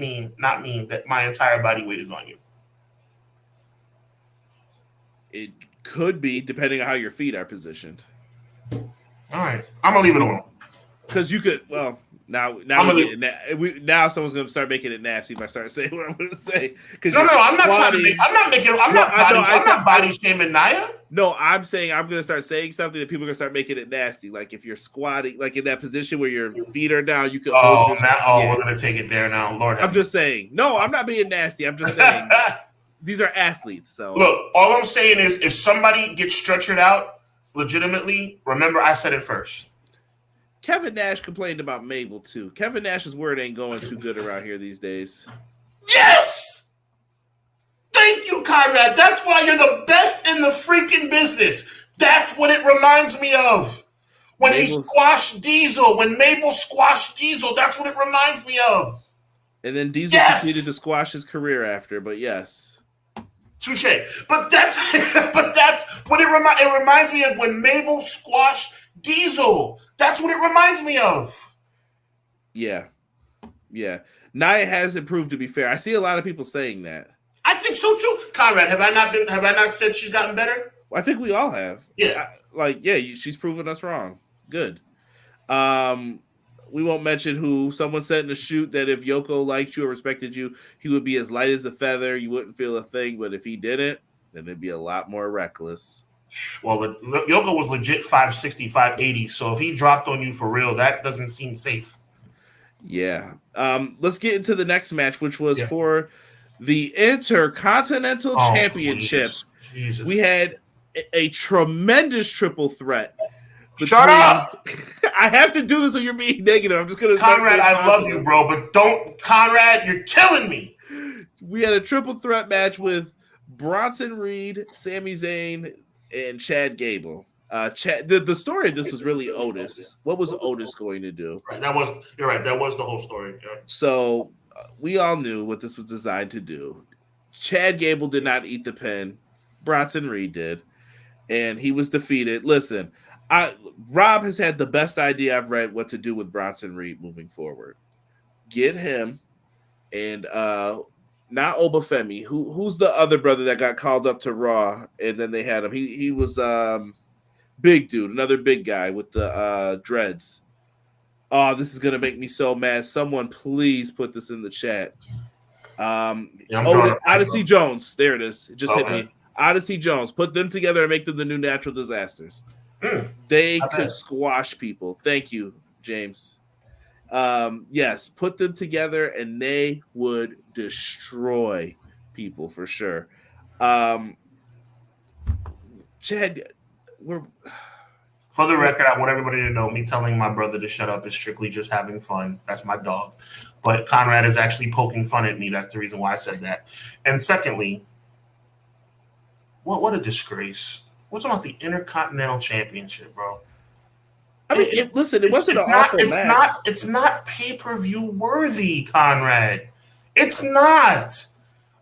[SPEAKER 2] mean that my entire body weight is on you?
[SPEAKER 1] It could be, depending on how your feet are positioned.
[SPEAKER 2] All right, I'm gonna leave it alone.
[SPEAKER 1] Because you could, well, now someone's gonna start making it nasty if I start saying what I'm gonna say.
[SPEAKER 2] No, I'm not body shaming Nia.
[SPEAKER 1] No, I'm saying I'm gonna start saying something that people are gonna start making it nasty. Like if you're squatting, like in that position where your feet are down, you could.
[SPEAKER 2] We're gonna take it there now, Lord.
[SPEAKER 1] I'm just saying. No, I'm not being nasty. I'm just saying these are athletes. So
[SPEAKER 2] look, all I'm saying is if somebody gets stretchered out legitimately, remember I said it first.
[SPEAKER 1] Kevin Nash complained about Mabel too. Kevin Nash's word ain't going too good around here these days.
[SPEAKER 2] Yes! Thank you, Conrad. That's why you're the best in the freaking business. That's what it reminds me of. When he squashed Diesel, when Mabel squashed Diesel, that's what it reminds me of.
[SPEAKER 1] And then Diesel proceeded to squash his career after, but yes.
[SPEAKER 2] Touche. But that's what it reminds me of when Mabel squashed Diesel. That's what it reminds me of.
[SPEAKER 1] Yeah. Nia has improved, to be fair. I see a lot of people saying that.
[SPEAKER 2] I think so too. Conrad, have I not said she's gotten better?
[SPEAKER 1] Well, I think we all have.
[SPEAKER 2] Yeah.
[SPEAKER 1] She's proven us wrong. Good. We won't mention who. Someone said in the shoot that if Yoko liked you or respected you, he would be as light as a feather. You wouldn't feel a thing. But if he didn't, then it'd be a lot more reckless.
[SPEAKER 2] Well, Yoko was legit 560, 580. So if he dropped on you for real, that doesn't seem safe.
[SPEAKER 1] Yeah. Let's get into the next match, which was for the Intercontinental Championship.
[SPEAKER 2] Jesus.
[SPEAKER 1] We had a tremendous triple threat.
[SPEAKER 2] Shut up!
[SPEAKER 1] I have to do this when you're being negative. I'm just going to...
[SPEAKER 2] Conrad, I love you, bro, but don't... Conrad, you're killing me!
[SPEAKER 1] We had a triple threat match with Bronson Reed, Sami Zayn, and Chad Gable. The story of this was really Otis. What was Otis going to do?
[SPEAKER 2] Right, you're right. That was the whole story. Yeah.
[SPEAKER 1] So we all knew what this was designed to do. Chad Gable did not eat the pin. Bronson Reed did. And he was defeated. Listen... Rob has had the best idea I've read what to do with Bronson Reed moving forward. Get him and not Obafemi. Who's the other brother that got called up to Raw and then they had him? He was big dude, another big guy with the dreads. Oh, this is gonna make me so mad. Someone please put this in the chat. Odyssey Jones. There it is. It just hit me. Odyssey Jones. Put them together and make them the new Natural Disasters. They could squash people. Thank you, James. Yes, put them together and they would destroy people for sure. Chad, we're
[SPEAKER 2] for the record, I want everybody to know me telling my brother to shut up is strictly just having fun. That's my dog. But Conrad is actually poking fun at me. That's the reason why I said that. And secondly, what a disgrace. We're talking about the Intercontinental Championship, bro.
[SPEAKER 1] I mean, listen, it wasn't an awful match.
[SPEAKER 2] It's not pay-per-view worthy, Conrad. It's not.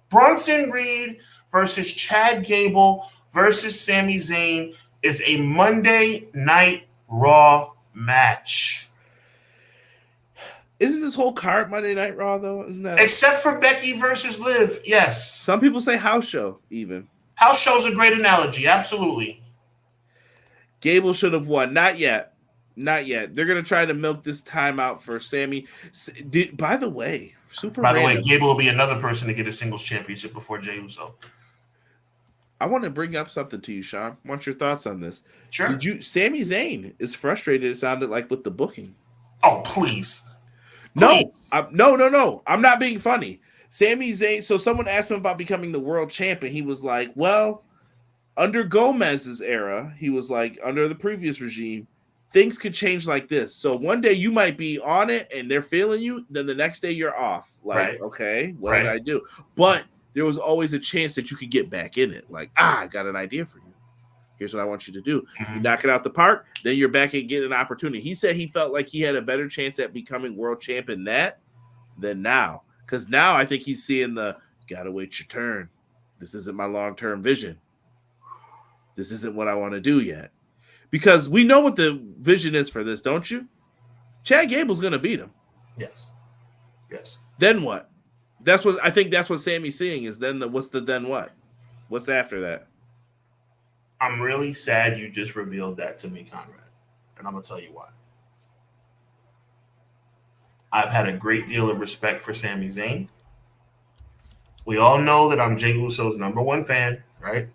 [SPEAKER 2] Bronson Reed versus Chad Gable versus Sami Zayn is a Monday Night Raw match.
[SPEAKER 1] Isn't this whole card Monday Night Raw, though? Isn't that?
[SPEAKER 2] Except for Becky versus Liv, yes.
[SPEAKER 1] Some people say house show, even.
[SPEAKER 2] House show's a great analogy, absolutely.
[SPEAKER 1] Gable should have won. Not yet. Not yet. They're going to try to milk this time out for Sammy. By the way,
[SPEAKER 2] Gable will be another person to get a singles championship before Jey Uso.
[SPEAKER 1] I want to bring up something to you, Sean. I want your thoughts on this.
[SPEAKER 2] Sure.
[SPEAKER 1] Sami Zayn is frustrated, it sounded like, with the booking.
[SPEAKER 2] Oh, please.
[SPEAKER 1] No. I'm not being funny. Sami Zayn, so someone asked him about becoming the world champion. He was like, well, under Gomez's era, he was like, under the previous regime, things could change like this. So one day you might be on it and they're feeling you. Then the next day you're off. Like, okay, what did I do? But there was always a chance that you could get back in it. Like, I got an idea for you. Here's what I want you to do. You knock it out the park, then you're back and get an opportunity. He said he felt like he had a better chance at becoming world champion than now. Because now I think he's seeing gotta wait your turn. This isn't my long-term vision. This isn't what I want to do yet. Because we know what the vision is for this, don't you? Chad Gable's going to beat him.
[SPEAKER 2] Yes.
[SPEAKER 1] Then what? That's what Sammy's seeing is then what? What's after that?
[SPEAKER 2] I'm really sad you just revealed that to me, Conrad. And I'm going to tell you why. I've had a great deal of respect for Sami Zayn. We all know that I'm Jey Uso's number one fan, right?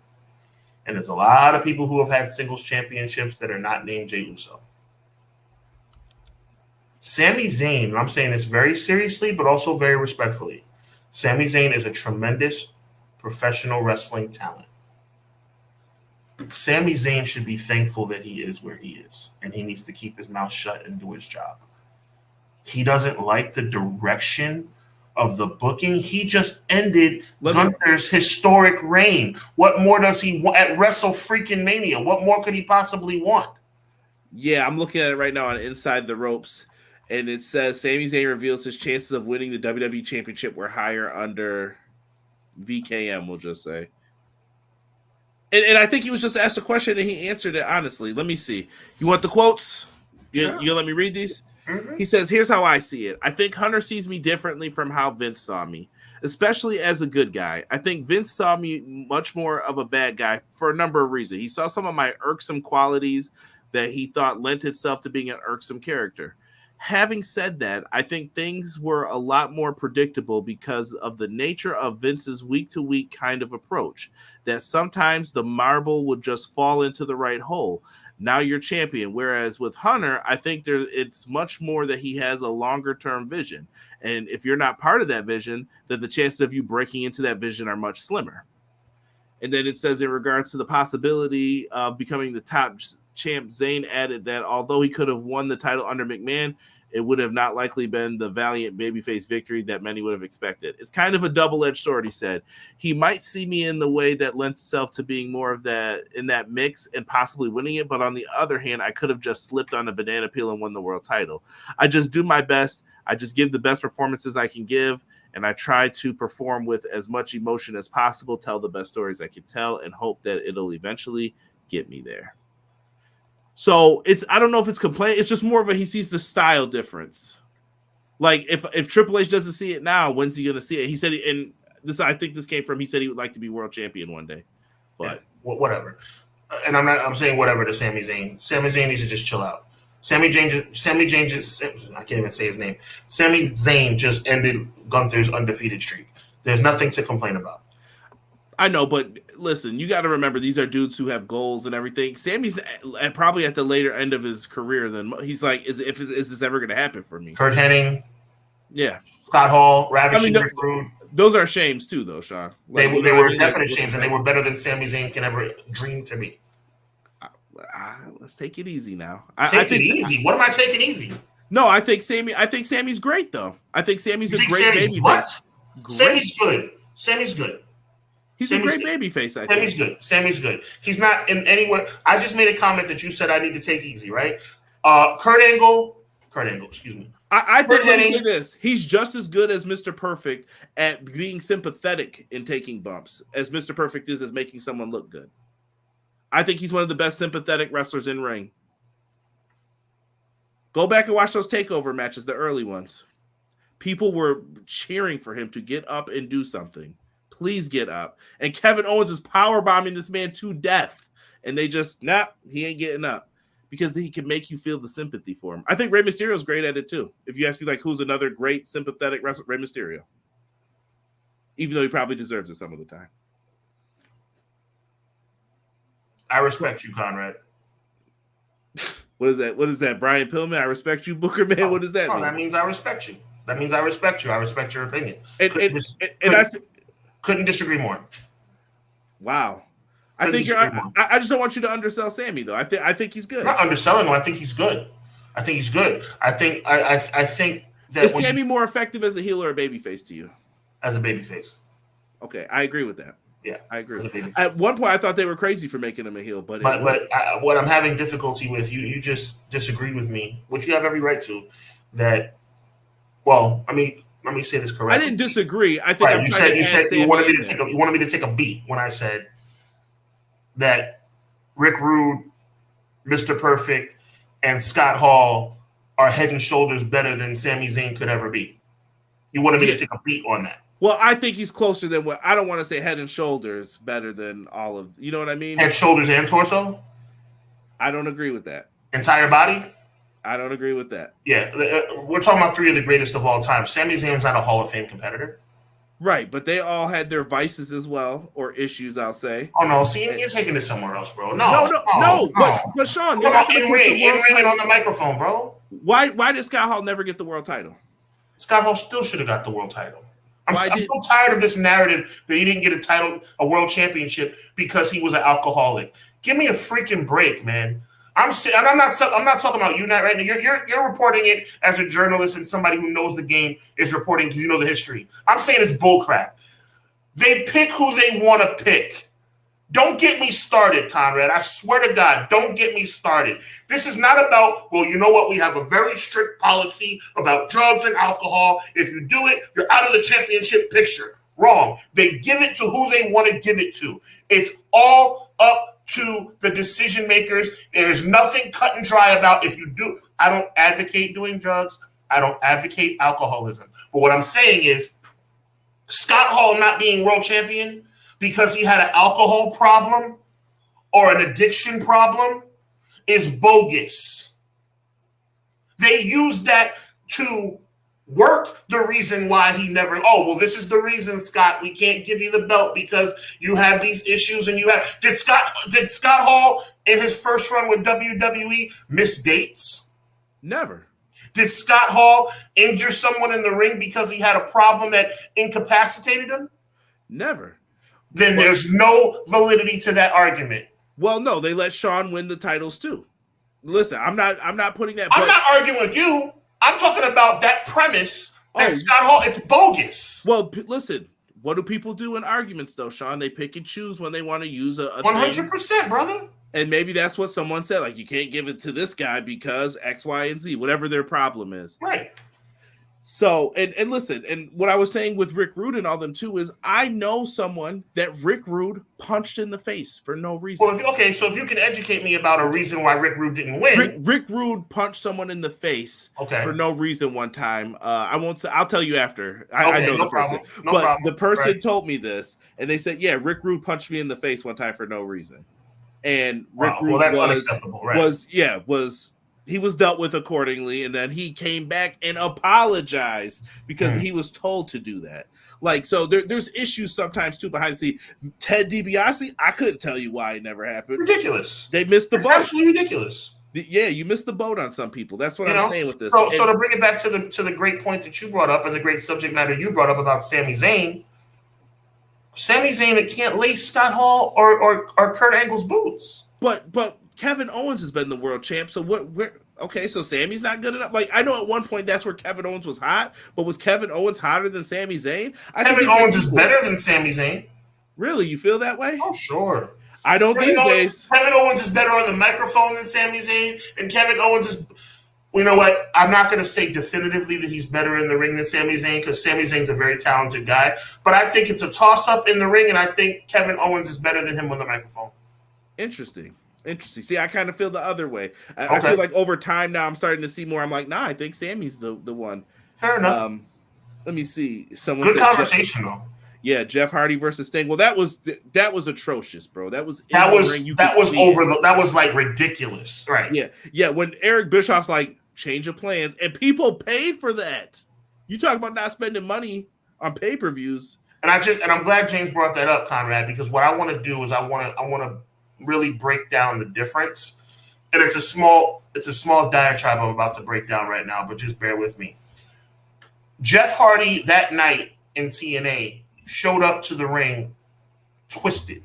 [SPEAKER 2] And there's a lot of people who have had singles championships that are not named Jey Uso. Sami Zayn, and I'm saying this very seriously, but also very respectfully, Sami Zayn is a tremendous professional wrestling talent. Sami Zayn should be thankful that he is where he is, and he needs to keep his mouth shut and do his job. He doesn't like the direction of the booking. He just ended Gunther's historic reign. What more does he want at Wrestle Freaking Mania? What more could he possibly want?
[SPEAKER 1] Yeah, I'm looking at it right now on Inside the Ropes, and it says Sami Zayn reveals his chances of winning the WWE Championship were higher under VKM, we'll just say. And I think he was just asked a question and he answered it honestly. Let me see. You want the quotes?
[SPEAKER 2] Sure.
[SPEAKER 1] You let me read these?
[SPEAKER 2] Mm-hmm.
[SPEAKER 1] He says, here's how I see it. I think Hunter sees me differently from how Vince saw me, especially as a good guy. I think Vince saw me much more of a bad guy for a number of reasons. He saw some of my irksome qualities that he thought lent itself to being an irksome character. Having said that, I think things were a lot more predictable because of the nature of Vince's week-to-week kind of approach, that sometimes the marble would just fall into the right hole. Now you're champion. Whereas with Hunter, I think it's much more that he has a longer-term vision. And if you're not part of that vision, then the chances of you breaking into that vision are much slimmer. And then it says in regards to the possibility of becoming the top champ, Zayn added that although he could have won the title under McMahon, it would have not likely been the valiant babyface victory that many would have expected. It's kind of a double-edged sword, he said. He might see me in the way that lends itself to being more of that in that mix and possibly winning it, but on the other hand, I could have just slipped on a banana peel and won the world title. I just do my best. I just give the best performances I can give, and I try to perform with as much emotion as possible, tell the best stories I can tell, and hope that it'll eventually get me there. So I don't know if it's complaint. It's just more of he sees the style difference. Like if Triple H doesn't see it now, when's he going to see it? He said, I think this came from, he said he would like to be world champion one day, but
[SPEAKER 2] whatever. And I'm saying whatever to Sami Zayn. Sami Zayn needs to just chill out. Sami Zayn just, I can't even say his name. Sami Zayn just ended Gunther's undefeated streak. There's nothing to complain about.
[SPEAKER 1] I know, but listen, you got to remember these are dudes who have goals and everything. Sammy's probably at the later end of his career. Then he's like, is this ever going to happen for me?
[SPEAKER 2] Kurt Hennig,
[SPEAKER 1] yeah,
[SPEAKER 2] Scott Hall, Ravishing Rick Rude.
[SPEAKER 1] Those are shames too, though, Sean.
[SPEAKER 2] Like, they were definite shames, and they were better than Sami Zayn can ever dream to be.
[SPEAKER 1] Let's take it easy now.
[SPEAKER 2] Take it easy. What am I taking easy?
[SPEAKER 1] No, I think Sammy's great though. I think Sammy's a great baby face.
[SPEAKER 2] Sammy's good. Sammy's good.
[SPEAKER 1] He's a great baby face, I think.
[SPEAKER 2] Sammy's good. He's not in anywhere. I just made a comment that you said I need to take easy, right? Kurt Angle, excuse me.
[SPEAKER 1] I think, let me say this. He's just as good as Mr. Perfect at being sympathetic in taking bumps as Mr. Perfect is as making someone look good. I think he's one of the best sympathetic wrestlers in ring. Go back and watch those takeover matches, the early ones. People were cheering for him to get up and do something. Please get up. And Kevin Owens is powerbombing this man to death. And they just, he ain't getting up. Because he can make you feel the sympathy for him. I think Rey Mysterio is great at it too. If you ask me, like, who's another great sympathetic wrestler, Rey Mysterio. Even though he probably deserves it some of the time.
[SPEAKER 2] I respect you, Conrad.
[SPEAKER 1] What is that? Brian Pillman? I respect you, Booker Man. What does that mean?
[SPEAKER 2] That means I respect you. That means I respect you. I respect your opinion. Couldn't disagree more.
[SPEAKER 1] Wow. I just don't want you to undersell Sammy though. I think he's good.
[SPEAKER 2] I'm not underselling him. I think he's good. I think that
[SPEAKER 1] is Sammy more effective as a heel or a babyface to you?
[SPEAKER 2] As a babyface.
[SPEAKER 1] Okay, I agree with that.
[SPEAKER 2] Yeah,
[SPEAKER 1] I agree. At one point, I thought they were crazy for making him a heel, but
[SPEAKER 2] what I'm having difficulty with, you just disagreed with me, which you have every right to. That, well, I mean, let me say this correctly.
[SPEAKER 1] I didn't disagree. I think
[SPEAKER 2] you said you wanted me to take a beat when I said that Rick Rude, Mr. Perfect, and Scott Hall are head and shoulders better than Sami Zayn could ever be. You wanted me to take a beat on that.
[SPEAKER 1] Well, I think he's closer than what I don't want to say head and shoulders better than all of, you know what I mean?
[SPEAKER 2] Head, shoulders, and torso?
[SPEAKER 1] I don't agree with that.
[SPEAKER 2] Entire body?
[SPEAKER 1] I don't agree with that.
[SPEAKER 2] Yeah, we're talking about three of the greatest of all time. Sami Zayn's not a Hall of Fame competitor.
[SPEAKER 1] Right, but they all had their vices as well, or issues, I'll say.
[SPEAKER 2] Oh, no, see, you're taking this somewhere else, bro.
[SPEAKER 1] No. But Sean, you're not
[SPEAKER 2] in ring on the microphone, bro.
[SPEAKER 1] Why did Scott Hall never get the world title?
[SPEAKER 2] Scott Hall still should have got the world title. I'm so tired of this narrative that he didn't get a world championship because he was an alcoholic. Give me a freaking break, man. I'm not talking about you right now. You're reporting it as a journalist and somebody who knows the game is reporting because you know the history. I'm saying it's bullcrap. They pick who they want to pick. Don't get me started, Conrad. I swear to God, don't get me started. This is not about, well, you know what? We have a very strict policy about drugs and alcohol. If you do it, you're out of the championship picture. Wrong. They give it to who they want to give it to. It's all up to the decision makers. There's nothing cut and dry about if you do. I don't advocate doing drugs. I don't advocate alcoholism. But what I'm saying is Scott Hall not being world champion because he had an alcohol problem or an addiction problem is bogus. They use that to work the reason why he never, this is the reason, Scott, we can't give you the belt because you have these issues and you have, did Scott Hall in his first run with WWE miss dates?
[SPEAKER 1] Never.
[SPEAKER 2] Did Scott Hall injure someone in the ring because he had a problem that incapacitated him?
[SPEAKER 1] Never.
[SPEAKER 2] Then there's no validity to that argument.
[SPEAKER 1] Well, no, they let Shawn win the titles too. Listen, I'm not putting that.
[SPEAKER 2] I'm not arguing with you. I'm talking about that premise that Scott Hall, it's bogus.
[SPEAKER 1] Well, listen, what do people do in arguments though, Sean? They pick and choose when they want to use a
[SPEAKER 2] 100%, brother.
[SPEAKER 1] And maybe that's what someone said, like, you can't give it to this guy because X, Y, and Z, whatever their problem is.
[SPEAKER 2] Right.
[SPEAKER 1] So, and listen, and what I was saying with Rick Rude and all them too is I know someone that Rick Rude punched in the face for no reason.
[SPEAKER 2] Well, so if you can educate me about a reason why Rick Rude didn't win.
[SPEAKER 1] Rick Rude punched someone in the face for no reason one time. I won't say, I'll tell you after. I know the person. The person told me this, and they said, yeah, Rick Rude punched me in the face one time for no reason. And Rick Rude
[SPEAKER 2] that's unacceptable, right?
[SPEAKER 1] He was dealt with accordingly, and then he came back and apologized because he was told to do that. Like, so there's issues sometimes too behind the scenes. Ted DiBiase, I couldn't tell you why it never happened.
[SPEAKER 2] Ridiculous.
[SPEAKER 1] They missed the boat.
[SPEAKER 2] Absolutely ridiculous.
[SPEAKER 1] Yeah, you missed the boat on some people. That's what I'm saying with this.
[SPEAKER 2] So to bring it back to the great point that you brought up and the great subject matter you brought up about Sami Zayn can't lace Scott Hall or Kurt Angle's boots.
[SPEAKER 1] But Kevin Owens has been the world champ. So okay, so Sammy's not good enough. Like, I know at one point that's where Kevin Owens was hot, but was Kevin Owens hotter than Sami Zayn?
[SPEAKER 2] Kevin Owens is better than Sami Zayn.
[SPEAKER 1] Really? You feel that way?
[SPEAKER 2] Oh, sure.
[SPEAKER 1] I don't these days.
[SPEAKER 2] Kevin Owens is better on the microphone than Sami Zayn, and Kevin Owens is. You know what? I'm not going to say definitively that he's better in the ring than Sami Zayn because Sami Zayn's a very talented guy. But I think it's a toss-up in the ring, and I think Kevin Owens is better than him on the microphone.
[SPEAKER 1] Interesting. See, I kind of feel the other way. I feel like over time now I'm starting to see more. I'm like, nah, I think Sammy's the one.
[SPEAKER 2] Fair enough.
[SPEAKER 1] Let me see. Someone
[SPEAKER 2] Good conversation, though.
[SPEAKER 1] Yeah, Jeff Hardy versus Sting. Well, that was atrocious, bro. That was
[SPEAKER 2] like ridiculous, right?
[SPEAKER 1] Yeah. When Eric Bischoff's like change of plans, and people paid for that. You talk about not spending money on pay-per-views.
[SPEAKER 2] And I'm glad James brought that up, Conrad, because what I want to do is I want to really break down the difference. And it's a small diatribe I'm about to break down right now, but just bear with me. Jeff Hardy that night in TNA showed up to the ring twisted.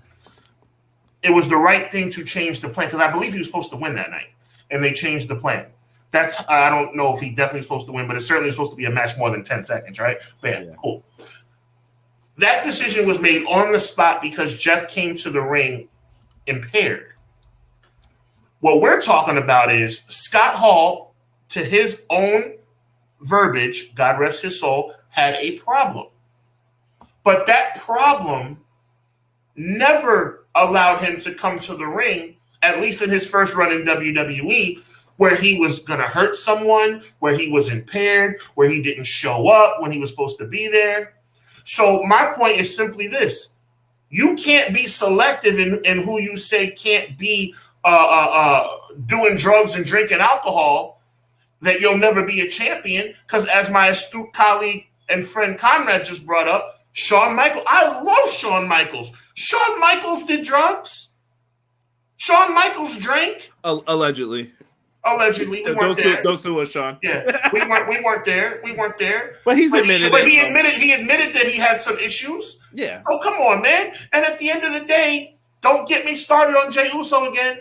[SPEAKER 2] It was the right thing to change the plan because I believe he was supposed to win that night, and they changed the plan. I don't know if he definitely was supposed to win, but it certainly was supposed to be a match more than 10 seconds, right? Bam, yeah. Cool. That decision was made on the spot because Jeff came to the ring impaired. What we're talking about is Scott Hall, to his own verbiage, God rest his soul, had a problem. But that problem never allowed him to come to the ring, at least in his first run in WWE, where he was going to hurt someone, where he was impaired, where he didn't show up when he was supposed to be there. So my point is simply this. You can't be selective in who you say can't be doing drugs and drinking alcohol, that you'll never be a champion. Because as my astute colleague and friend Conrad just brought up, Shawn Michaels. I love Shawn Michaels. Shawn Michaels did drugs. Shawn Michaels drank.
[SPEAKER 1] Allegedly.
[SPEAKER 2] We weren't there.
[SPEAKER 1] Don't sue us, Sean.
[SPEAKER 2] Yeah, we weren't there.
[SPEAKER 1] But he admitted
[SPEAKER 2] that he had some issues.
[SPEAKER 1] Yeah.
[SPEAKER 2] So come on, man. And at the end of the day, don't get me started on Jey Uso again.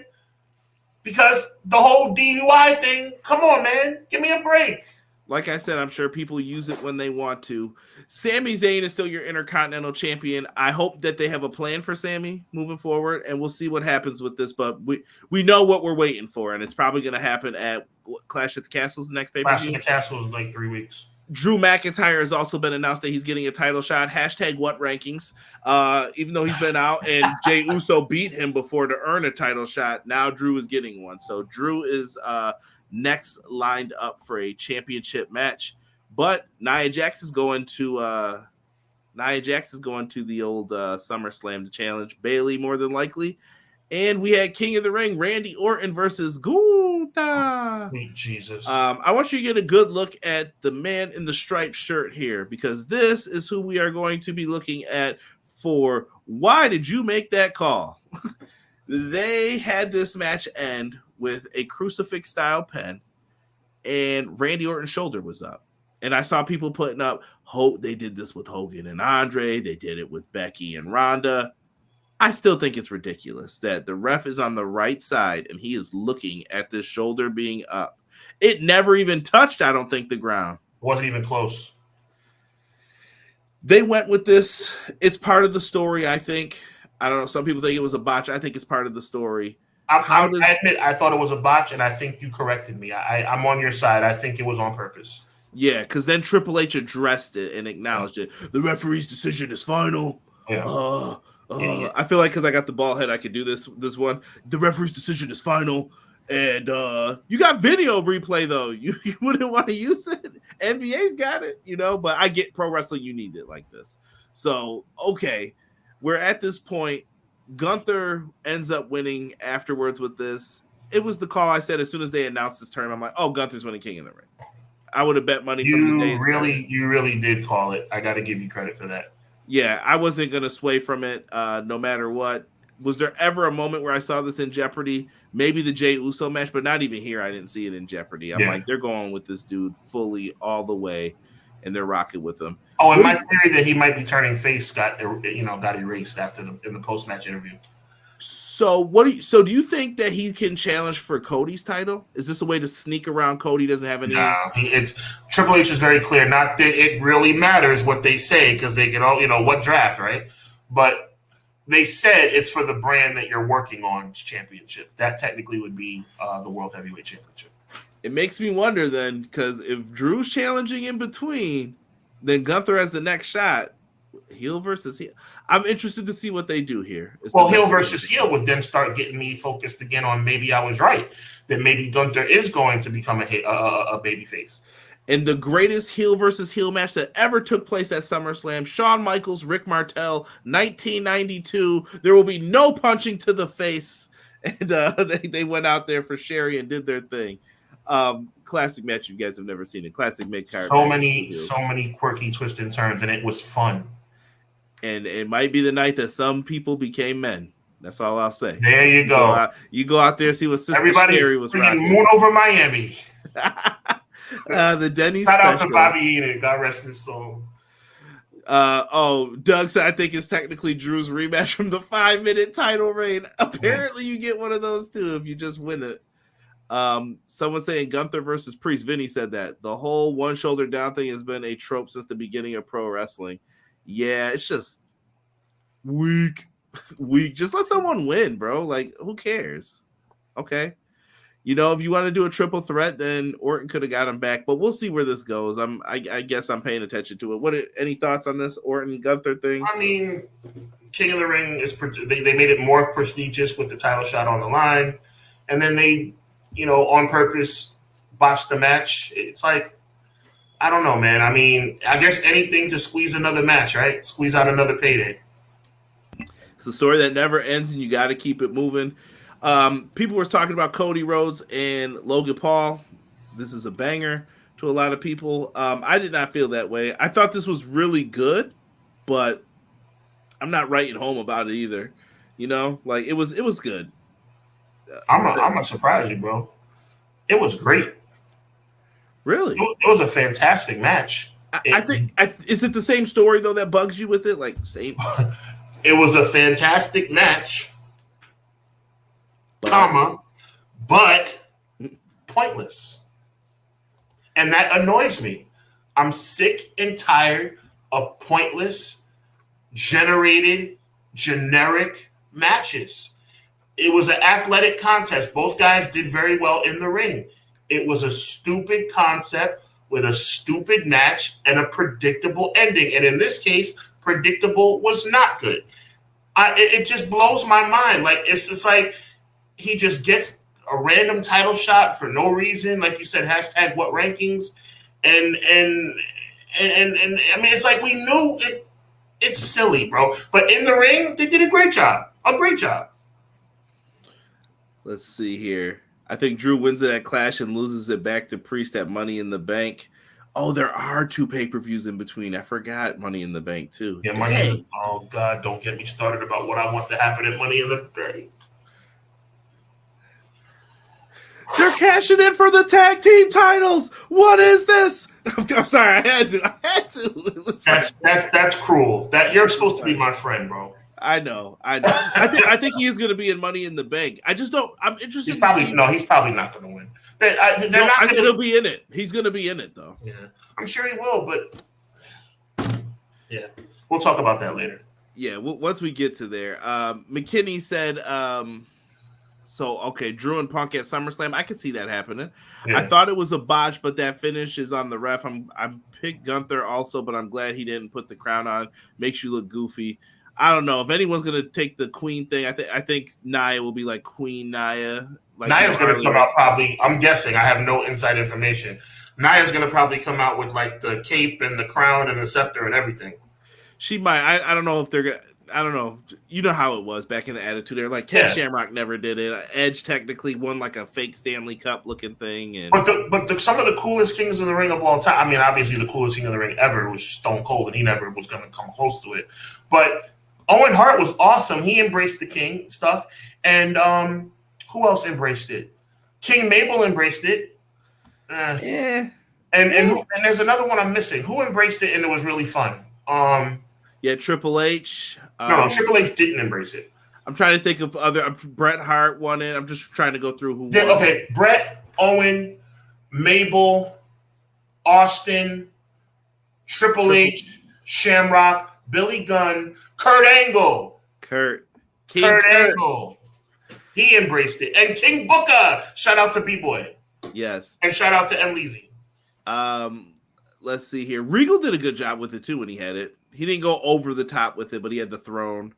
[SPEAKER 2] Because the whole DUI thing, come on, man. Give me a break.
[SPEAKER 1] Like I said, I'm sure people use it when they want to. Sami Zayn is still your Intercontinental Champion. I hope that they have a plan for Sami moving forward, and we'll see what happens with this. But we know what we're waiting for, and it's probably going to happen at Clash at the Castle's the next pay-per-view.
[SPEAKER 2] Clash at the Castle is like 3 weeks.
[SPEAKER 1] Drew McIntyre has also been announced that he's getting a title shot. #WhatRankings. Even though he's been out and Jey Uso beat him before to earn a title shot, now Drew is getting one. So Drew is next lined up for a championship match. But Nia Jax is going to the old SummerSlam to challenge Bayley more than likely. And we had King of the Ring, Randy Orton versus Gunther.
[SPEAKER 2] Sweet Jesus.
[SPEAKER 1] I want you to get a good look at the man in the striped shirt here, because this is who we are going to be looking at for why did you make that call? They had this match end with a crucifix style pen, and Randy Orton's shoulder was up. And I saw people putting up, they did this with Hogan and Andre. They did it with Becky and Ronda. I still think it's ridiculous that the ref is on the right side and he is looking at this shoulder being up. It never even touched, I don't think, the ground.
[SPEAKER 2] Wasn't even close.
[SPEAKER 1] They went with this. It's part of the story, I think. I don't know. Some people think it was a botch. I think it's part of the story.
[SPEAKER 2] I admit I thought it was a botch, and I think you corrected me. I'm on your side. I think it was on purpose.
[SPEAKER 1] Yeah, because then Triple H addressed it and acknowledged it. The referee's decision is final.
[SPEAKER 2] Yeah.
[SPEAKER 1] I feel like because I got the ball head, I could do this one. The referee's decision is final. And you got video replay, though. You wouldn't want to use it. NBA's got it, but I get pro wrestling. You need it like this. So, okay, we're at this point. Gunther ends up winning afterwards with this. It was the call I said as soon as they announced this term. I'm like, oh, Gunther's winning King of the Ring. I would have bet money from the day.
[SPEAKER 2] You really did call it. I got to give you credit for that.
[SPEAKER 1] Yeah, I wasn't going to sway from it no matter what. Was there ever a moment where I saw this in jeopardy? Maybe the Jey Uso match, but not even here. I didn't see it in jeopardy. I'm like, they're going with this dude fully all the way, and they're rocking with him.
[SPEAKER 2] Oh, and my theory that he might be turning face got erased after in the post match interview.
[SPEAKER 1] So do you think that he can challenge for Cody's title? Is this a way to sneak around Cody? Doesn't have any.
[SPEAKER 2] No, it's Triple H is very clear. Not that it really matters what they say because they can all what draft, right? But they said it's for the brand that you're working on championship. That technically would be the World Heavyweight Championship.
[SPEAKER 1] It makes me wonder then, because if Drew's challenging in between, then Gunther has the next shot. Heel versus heel. I'm interested to see what they do here.
[SPEAKER 2] Well, heel versus heel would then start getting me focused again on maybe I was right. That maybe Gunther is going to become a babyface.
[SPEAKER 1] And the greatest heel versus heel match that ever took place at SummerSlam, Shawn Michaels, Rick Martel, 1992. There will be no punching to the face. And they went out there for Sherry and did their thing. Classic match you guys have never seen. A classic mid-card.
[SPEAKER 2] So many quirky twists and turns, and it was fun.
[SPEAKER 1] And it might be the night that some people became men. That's all I'll say.
[SPEAKER 2] There you go.
[SPEAKER 1] You go out there, see what Sister
[SPEAKER 2] Everybody's
[SPEAKER 1] Sherry was rocking.
[SPEAKER 2] Moon over Miami.
[SPEAKER 1] The Denny
[SPEAKER 2] Shout
[SPEAKER 1] special.
[SPEAKER 2] out to Bobby Eaton. God rest his soul.
[SPEAKER 1] Doug said I think it's technically Drew's rematch from the 5-minute title reign. Apparently, you get one of those too if you just win it. Someone saying Gunther versus Priest. Vinny said that the whole one shoulder down thing has been a trope since the beginning of pro wrestling. Yeah, it's just weak. Just let someone win, bro. Like, who cares? Okay. If you want to do a triple threat, then Orton could have got him back, but we'll see where this goes. I guess I'm paying attention to it. Any thoughts on this Orton Gunther thing?
[SPEAKER 2] I mean, King of the Ring they made it more prestigious with the title shot on the line, and then they, on purpose botched the match. It's like, I don't know, man. I mean, I guess anything to squeeze another match, right? Squeeze out another payday.
[SPEAKER 1] It's a story that never ends, and you got to keep it moving. People were talking about Cody Rhodes and Logan Paul. This is a banger to a lot of people. I did not feel that way. I thought this was really good, but I'm not writing home about it either. Like it was good.
[SPEAKER 2] I'm not surprised you, bro. It was great.
[SPEAKER 1] Really?
[SPEAKER 2] It was a fantastic match.
[SPEAKER 1] I think is it the same story though that bugs you with it? Like same.
[SPEAKER 2] It was a fantastic match. But pointless. And that annoys me. I'm sick and tired of pointless, generic matches. It was an athletic contest. Both guys did very well in the ring. It was a stupid concept with a stupid match and a predictable ending. And in this case, predictable was not good. It just blows my mind. Like, it's just like he just gets a random title shot for no reason. Like you said, hashtag what rankings. And I mean, it's like we knew it. It's silly, bro. But in the ring, they did a great job.
[SPEAKER 1] Let's see here. I think Drew wins it at Clash and loses it back to Priest at Money in the Bank. Oh, there are 2 pay-per-views in between. I forgot Money in the Bank, too.
[SPEAKER 2] Yeah, Money. Oh, God, don't get me started about what I want to happen at Money in the Bank.
[SPEAKER 1] They're cashing in for the tag team titles. What is this? I'm sorry, I had to.
[SPEAKER 2] That's cruel. That you're supposed to be my friend, bro.
[SPEAKER 1] I know. I think he is going to be in Money in the Bank. I just don't. I'm interested.
[SPEAKER 2] He's probably not going to win.
[SPEAKER 1] He'll be in it. He's going to be in it though.
[SPEAKER 2] Yeah, I'm sure he will. But yeah, we'll talk about that later.
[SPEAKER 1] Yeah, once we get to there. McKinney said. So, okay, Drew and Punk at SummerSlam, I could see that happening. Yeah. I thought it was a botch, but that finish is on the ref. I'm picked Gunther also, but I'm glad he didn't put the crown on. Makes you look goofy. I don't know if anyone's gonna take the Queen thing. I think Nia will be like Queen Nia. Like
[SPEAKER 2] Nia's gonna come out probably. I'm guessing. I have no inside information. Nia's gonna probably come out with like the cape and the crown and the scepter and everything.
[SPEAKER 1] She might. I don't know if they're gonna. I don't know. You know how it was back in the Attitude Era. Like Ken Shamrock never did it. Edge technically won like a fake Stanley Cup looking thing. And
[SPEAKER 2] some of the coolest Kings in the Ring of all time. I mean, obviously the coolest King in the Ring ever was Stone Cold, and he never was going to come close to it. But Owen Hart was awesome. He embraced the King stuff, and who else embraced it? King Mabel embraced it. And there's another one I'm missing. Who embraced it and it was really fun?
[SPEAKER 1] Triple H.
[SPEAKER 2] No, Triple H didn't embrace it.
[SPEAKER 1] I'm trying to think of other. Bret Hart won it. I'm just trying to go through who won.
[SPEAKER 2] Okay, Bret, Owen, Mabel, Austin, Triple H, Shamrock, Billy Gunn, Kurt Angle.
[SPEAKER 1] Kurt
[SPEAKER 2] Angle. He embraced it. And King Booker. Shout out to B-Boy.
[SPEAKER 1] Yes.
[SPEAKER 2] And shout out to M. Leezy.
[SPEAKER 1] Let's see here. Regal did a good job with it too when he had it. He didn't go over the top with it, but he had the throne.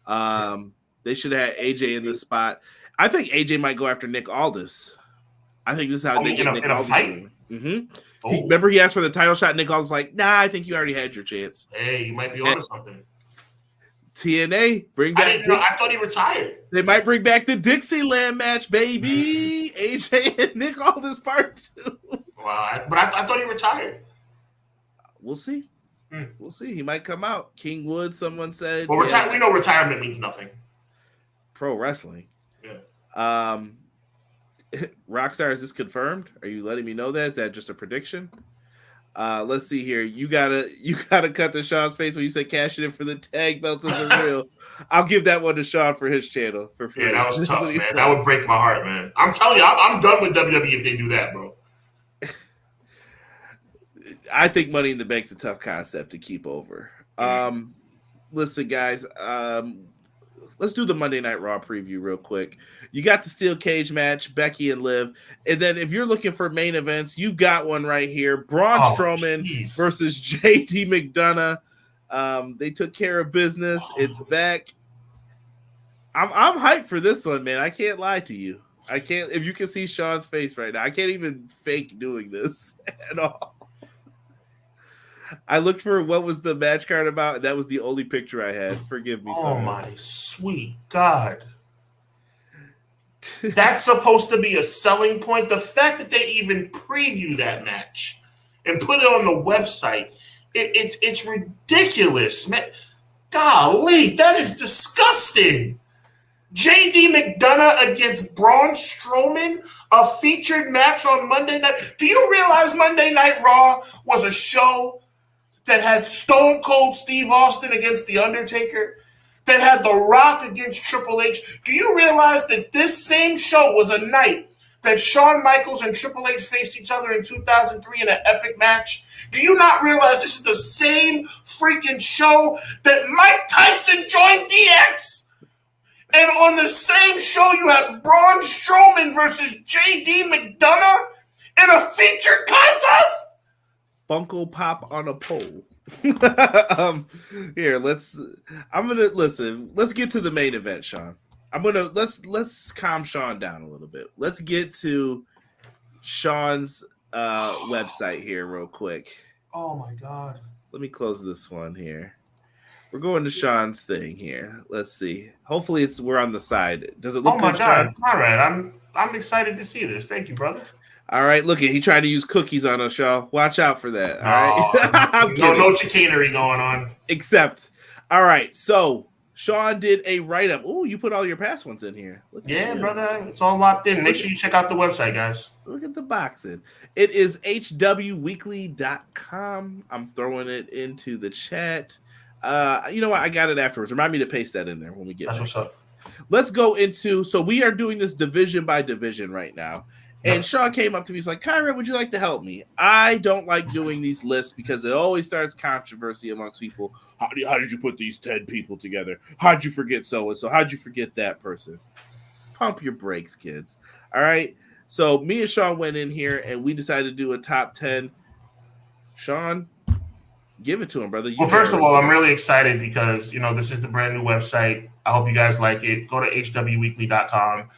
[SPEAKER 1] They should have had AJ in this spot. I think AJ might go after Nick Aldis. I think this is how they get Nick Aldis. Remember he asked for the title shot. Nick Aldis was like, nah, I think you already had your chance.
[SPEAKER 2] Hey, you might be onto something.
[SPEAKER 1] TNA, bring back.
[SPEAKER 2] I thought he retired.
[SPEAKER 1] They might bring back the Dixieland match, baby. AJ and Nick Aldis part 2.
[SPEAKER 2] Wow, but I thought he retired.
[SPEAKER 1] We'll see. We'll see. He might come out. King Wood, someone said.
[SPEAKER 2] Well, we know retirement means nothing.
[SPEAKER 1] Pro wrestling.
[SPEAKER 2] Yeah.
[SPEAKER 1] Rockstar, is this confirmed? Are you letting me know that? Is that just a prediction? Let's see here. You gotta cut to Sean's face when you say cashing in for the tag belts isn't real. I'll give that one to Sean for his channel for free.
[SPEAKER 2] Yeah, that was tough, man. That would break my heart, man. I'm telling you, I'm done with WWE if they do that, bro.
[SPEAKER 1] I think Money in the Bank's a tough concept to keep over. Listen, guys, let's do the Monday Night Raw preview real quick. You got the steel cage match, Becky and Liv. And then if you're looking for main events, you got one right here. Braun Strowman versus JD McDonough. They took care of business. It's back. I'm hyped for this one, man. I can't lie to you. I can't. If you can see Sean's face right now, I can't even fake doing this at all. I looked for what was the match card about. That was the only picture I had. Forgive me.
[SPEAKER 2] Oh, my sweet God. That's supposed to be a selling point. The fact that they even preview that match and put it on the website, it's ridiculous, man. Golly, that is disgusting. JD McDonough against Braun Strowman, a featured match on Monday night. Do you realize Monday Night Raw was a show that had Stone Cold Steve Austin against The Undertaker, that had The Rock against Triple H? Do you realize that this same show was a night that Shawn Michaels and Triple H faced each other in 2003 in an epic match? Do you not realize this is the same freaking show that Mike Tyson joined DX? And on the same show, you have Braun Strowman versus JD McDonough in a featured contest?
[SPEAKER 1] Funko Pop on a pole. Here, let's get to the main event, Sean. Let's calm Sean down a little bit. Let's get to Sean's website here real quick.
[SPEAKER 2] Oh my God.
[SPEAKER 1] Let me close this one here. We're going to Sean's thing here. Let's see. Hopefully we're on the side. Does it look good,
[SPEAKER 2] God.
[SPEAKER 1] Sean?
[SPEAKER 2] All right. I'm excited to see this. Thank you, brother.
[SPEAKER 1] All right, look, he tried to use cookies on us, y'all. Watch out for that. All right.
[SPEAKER 2] No chicanery going on.
[SPEAKER 1] All right, so Sean did a write-up. Oh, you put all your past ones in here.
[SPEAKER 2] Yeah, brother. It's all locked in. Make sure you check out the website, guys.
[SPEAKER 1] Look at the boxing. It is hwweekly.com. I'm throwing it into the chat. You know what? I got it afterwards. Remind me to paste that in there when we get
[SPEAKER 2] That's
[SPEAKER 1] there.
[SPEAKER 2] What's up.
[SPEAKER 1] Let's go into, so we are doing this division by division right now. And Sean came up to me. He's like, Kyra, would you like to help me? I don't like doing these lists because it always starts controversy amongst people. How did you put these 10 people together? How'd you forget so-and-so? How'd you forget that person? Pump your brakes, kids. All right. So me and Sean went in here and we decided to do a top 10. Sean, give it to him, brother.
[SPEAKER 2] Well, first of all, I'm really excited because, this is the brand new website. I hope you guys like it. Go to hwweekly.com.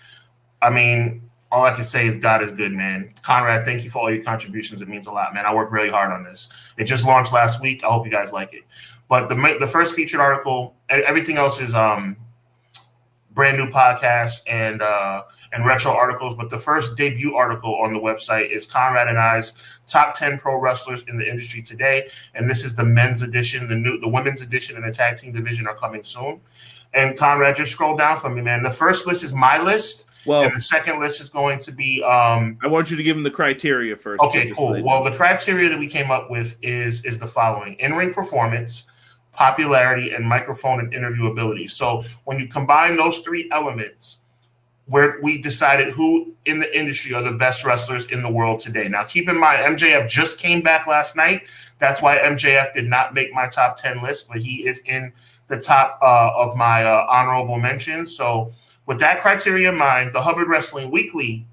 [SPEAKER 2] I mean, all I can say is God is good, man. Conrad, thank you for all your contributions. It means a lot, man. I worked really hard on this. It just launched last week. I hope you guys like it. But the first featured article, everything else is brand new podcasts and retro articles. But the first debut article on the website is Conrad and I's top 10 pro wrestlers in the industry today. And this is the men's edition. The women's edition and the tag team division are coming soon. And Conrad, just scroll down for me, man. The first list is my list. Well, and the second list is going to be
[SPEAKER 1] I want you to give them the criteria first.
[SPEAKER 2] Okay, cool. Well, the criteria that we came up with is the following: in-ring performance, popularity, and microphone and interview ability. So when you combine those three elements, where we decided who in the industry are the best wrestlers in the world today. Now, keep in mind, MJF just came back last night. That's why MJF did not make my top 10 list, but he is in the top of my honorable mentions. So with that criteria in mind, the Hubbard Wrestling Weekly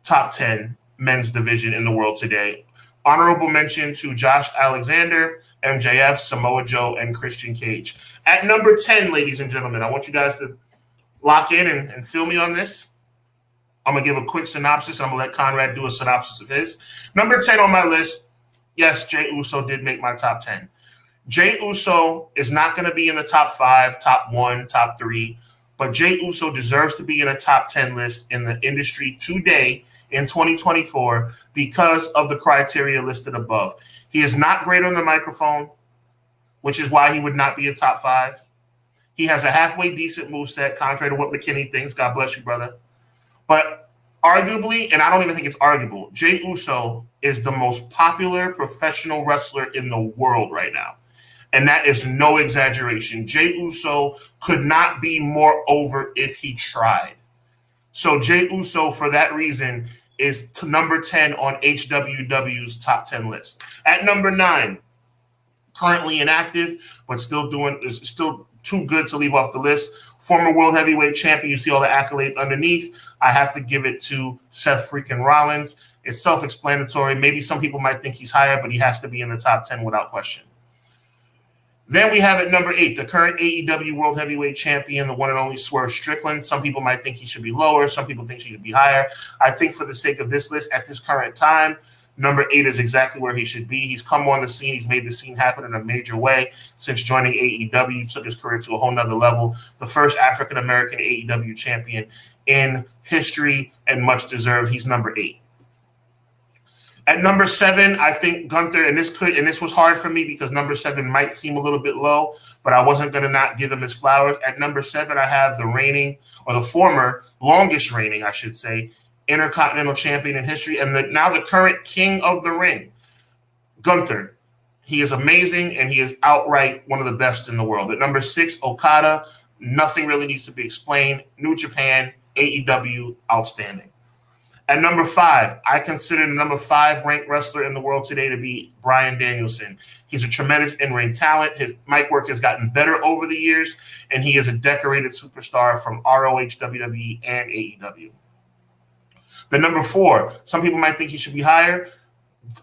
[SPEAKER 2] top 10 men's division in the world today. Honorable mention to Josh Alexander, MJF, Samoa Joe, and Christian Cage. At number 10, ladies and gentlemen, I want you guys to lock in and feel me on this. I'm going to give a quick synopsis. I'm going to let Conrad do a synopsis of his. Number 10 on my list, yes, Jey Uso did make my top 10. Jey Uso is not going to be in the top 5, top 1, top 3, but Jey Uso deserves to be in a top 10 list in the industry today in 2024 because of the criteria listed above. He is not great on the microphone, which is why he would not be a top 5. He has a halfway decent moveset, contrary to what McKinney thinks. God bless you, brother. But arguably, and I don't even think it's arguable, Jey Uso is the most popular professional wrestler in the world right now. And that is no exaggeration. Jey Uso could not be more over if he tried. So Jey Uso, for that reason, is to number 10 on HWW's top 10 list. At number 9, currently inactive, but still too good to leave off the list. Former world heavyweight champion. You see all the accolades underneath. I have to give it to Seth freaking Rollins. It's self-explanatory. Maybe some people might think he's higher, but he has to be in the top 10 without question. Then we have at number 8, the current AEW World Heavyweight Champion, the one and only Swerve Strickland. Some people might think he should be lower. Some people think he should be higher. I think for the sake of this list at this current time, number 8 is exactly where he should be. He's come on the scene. He's made the scene happen in a major way since joining AEW. Took his career to a whole nother level. The first African-American AEW champion in history and much deserved. He's number 8. At number 7, I think Gunther, and this was hard for me because number 7 might seem a little bit low, but I wasn't going to not give him his flowers. At number 7, I have the former, longest reigning, I should say, Intercontinental Champion in history, and now the current King of the Ring, Gunther. He is amazing, and he is outright one of the best in the world. At number 6, Okada. Nothing really needs to be explained. New Japan, AEW, outstanding. At number 5, I consider the number 5 ranked wrestler in the world today to be Bryan Danielson. He's a tremendous in-ring talent. His mic work has gotten better over the years, and he is a decorated superstar from ROH, WWE, and AEW. The number 4, some people might think he should be higher.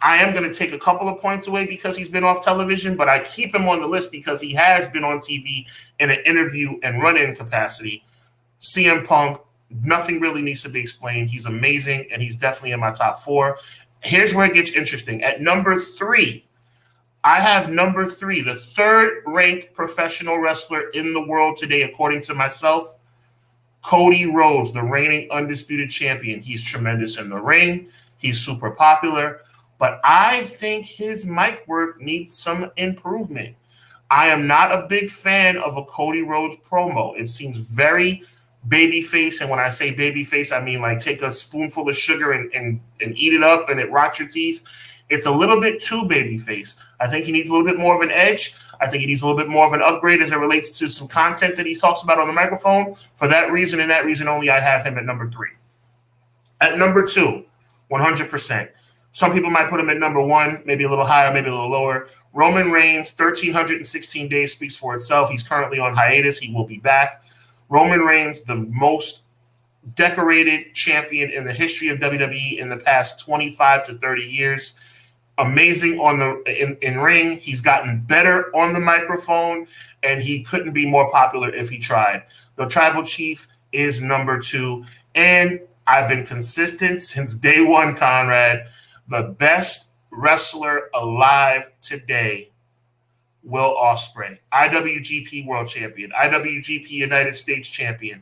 [SPEAKER 2] I am going to take a couple of points away because he's been off television, but I keep him on the list because he has been on TV in an interview and run-in capacity. CM Punk. Nothing really needs to be explained. He's amazing, and he's definitely in my top 4. Here's where it gets interesting. At number 3, I have number 3, the third-ranked professional wrestler in the world today, according to myself, Cody Rhodes, the reigning undisputed champion. He's tremendous in the ring. He's super popular, but I think his mic work needs some improvement. I am not a big fan of a Cody Rhodes promo. It seems very babyface, and when I say babyface, I mean like take a spoonful of sugar and eat it up and it rots your teeth. It's a little bit too babyface. I think he needs a little bit more of an edge. I think he needs a little bit more of an upgrade as it relates to some content that he talks about on the microphone. For that reason and that reason only, I have him at number 3. At number 2, 100%. Some people might put him at number 1, maybe a little higher, maybe a little lower. Roman Reigns, 1,316 days speaks for itself. He's currently on hiatus. He will be back. Roman Reigns, the most decorated champion in the history of WWE in the past 25 to 30 years. Amazing on the in ring. He's gotten better on the microphone, and he couldn't be more popular if he tried. The Tribal Chief is number 2, and I've been consistent since day 1, Conrad. The best wrestler alive today Will Ospreay, IWGP World Champion, IWGP United States Champion,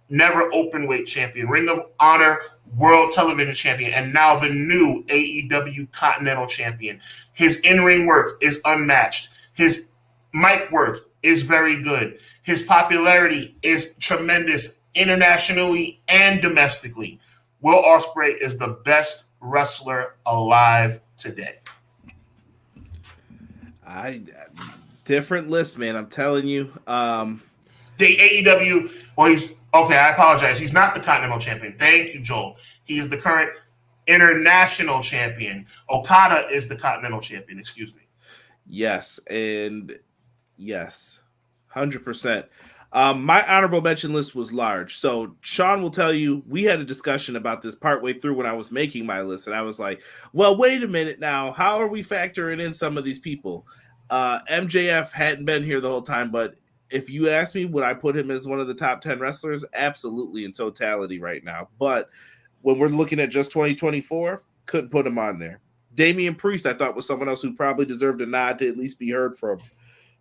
[SPEAKER 2] never open weight champion, Ring of Honor World Television Champion, and now the new AEW Continental Champion. His in-ring work is unmatched. His mic work is very good. His popularity is tremendous internationally and domestically. Will Ospreay is the best wrestler alive today.
[SPEAKER 1] Different list, man. I'm telling you.
[SPEAKER 2] The AEW, well, he's okay. I apologize. He's not the Continental Champion. Thank you, Joel. He is the current International Champion. Okada is the Continental Champion. Excuse me.
[SPEAKER 1] Yes, and yes, 100%. My honorable mention list was large. So Sean will tell you, we had a discussion about this partway through when I was making my list. And I was like, well, wait a minute now. How are we factoring in some of these people? MJF hadn't been here the whole time, but if you ask me, would I put him as one of the top 10 wrestlers? Absolutely, in totality right now. But when we're looking at just 2024, couldn't put him on there. Damian Priest, I thought, was someone else who probably deserved a nod to at least be heard from.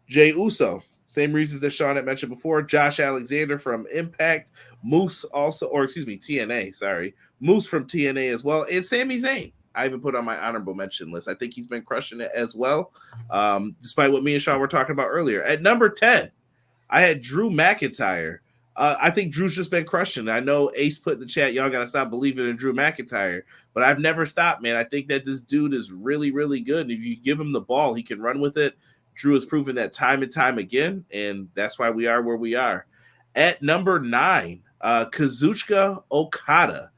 [SPEAKER 1] Jey Uso, same reasons that Sean had mentioned before. Josh Alexander from Impact. Moose also, or excuse me, TNA, sorry. Moose from TNA as well. And Sami Zayn, I even put on my honorable mention list. I think he's been crushing it as well, despite what me and Sean were talking about earlier. At number 10, I had Drew McIntyre. I think Drew's just been crushing it. I know Ace put in the chat, y'all got to stop believing in Drew McIntyre, but I've never stopped, man. I think that this dude is really, really good. And if you give him the ball, he can run with it. Drew has proven that time and time again, and that's why we are where we are. At number 9, Kazuchika Okada.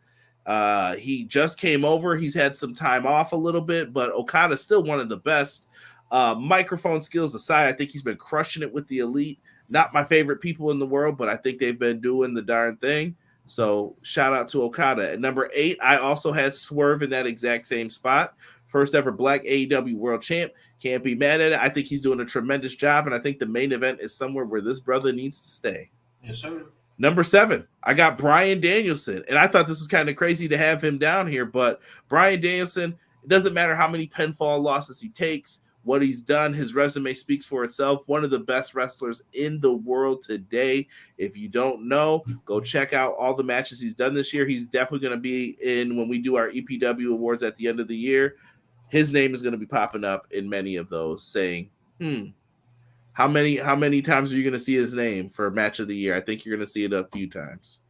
[SPEAKER 1] He just came over. He's had some time off a little bit, but Okada's still one of the best. Microphone skills aside, I think he's been crushing it with the Elite. Not my favorite people in the world, but I think they've been doing the darn thing. So shout out to Okada. At number 8, I also had Swerve in that exact same spot. First ever Black AEW World Champ. Can't be mad at it. I think he's doing a tremendous job, and I think the main event is somewhere where this brother needs to stay.
[SPEAKER 2] Yes, sir.
[SPEAKER 1] Number 7, I got Bryan Danielson, and I thought this was kind of crazy to have him down here, but Bryan Danielson, it doesn't matter how many pinfall losses he takes, what he's done, his resume speaks for itself. One of the best wrestlers in the world today. If you don't know, go check out all the matches he's done this year. He's definitely going to be in when we do our EPW awards at the end of the year. His name is going to be popping up in many of those, saying, how many times are you going to see his name for match of the year? I think you're going to see it a few times.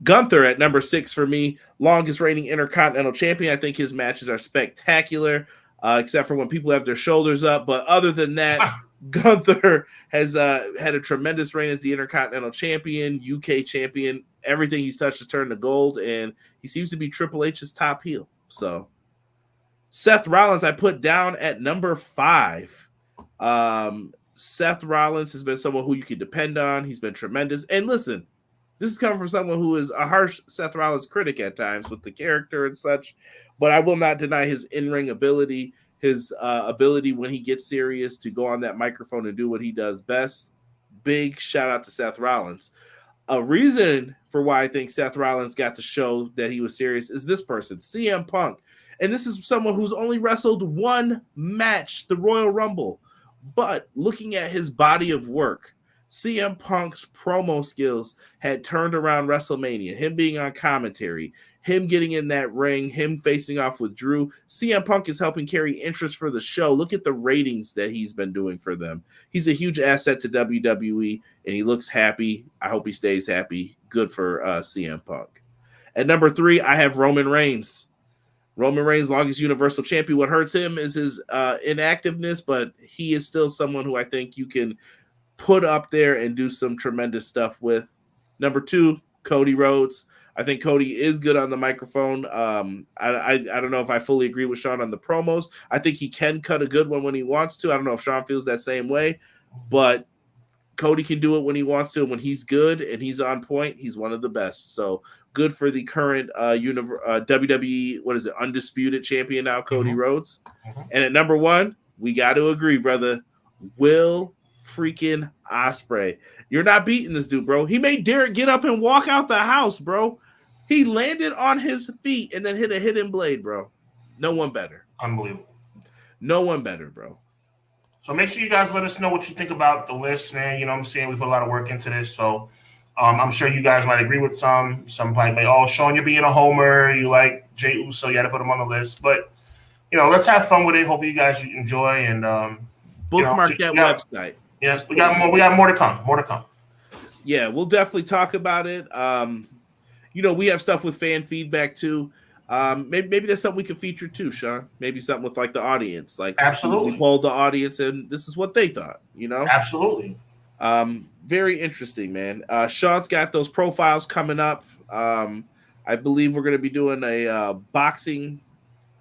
[SPEAKER 1] Gunther at number 6 for me, longest reigning Intercontinental Champion. I think his matches are spectacular, except for when people have their shoulders up. But other than that, Gunther has had a tremendous reign as the Intercontinental Champion, UK Champion. Everything he's touched has turned to gold, and he seems to be Triple H's top heel. So Seth Rollins I put down at number 5. Seth Rollins has been someone who you can depend on. He's been tremendous. And listen, this is coming from someone who is a harsh Seth Rollins critic at times with the character and such, but I will not deny his in-ring ability, his ability when he gets serious to go on that microphone and do what he does best. Big shout out to Seth Rollins. A reason for why I think Seth Rollins got to show that he was serious is this person, CM Punk. And this is someone who's only wrestled one match, the Royal Rumble. But looking at his body of work, CM Punk's promo skills had turned around WrestleMania. Him being on commentary, him getting in that ring, him facing off with Drew. CM Punk is helping carry interest for the show. Look at the ratings that he's been doing for them. He's a huge asset to WWE, and he looks happy. I hope he stays happy. Good for CM Punk. At number 3, I have Roman Reigns. Roman Reigns, longest Universal Champion. What hurts him is his inactiveness, but he is still someone who I think you can put up there and do some tremendous stuff with. Number 2, Cody Rhodes. I think Cody is good on the microphone. I don't know if I fully agree with Sean on the promos. I think he can cut a good one when he wants to. I don't know if Sean feels that same way, but Cody can do it when he wants to. When he's good and he's on point, he's one of the best. So good for the current WWE, undisputed champion now, Cody Rhodes. And at number 1, we got to agree, brother, Will freaking Ospreay. You're not beating this dude, bro. He made Derek get up and walk out the house, bro. He landed on his feet and then hit a hidden blade, bro. No one better.
[SPEAKER 2] Unbelievable.
[SPEAKER 1] No one better, bro.
[SPEAKER 2] So make sure you guys let us know what you think about the list, man. You know what I'm saying? We put a lot of work into this. So I'm sure you guys might agree with some. Some might be, oh, Sean, you're being a homer. You like Jey Uso. You had to put him on the list. But, let's have fun with it. Hope you guys enjoy. And,
[SPEAKER 1] bookmark that website.
[SPEAKER 2] Yes, we got more. We got more to come. More to come.
[SPEAKER 1] Yeah, we'll definitely talk about it. We have stuff with fan feedback too. Maybe that's something we could feature too, Sean. Maybe something with like the audience. Like
[SPEAKER 2] absolutely,
[SPEAKER 1] we polled the audience and this is what they thought.
[SPEAKER 2] Absolutely.
[SPEAKER 1] Very interesting, man. Sean's got those profiles coming up. I believe we're going to be doing a boxing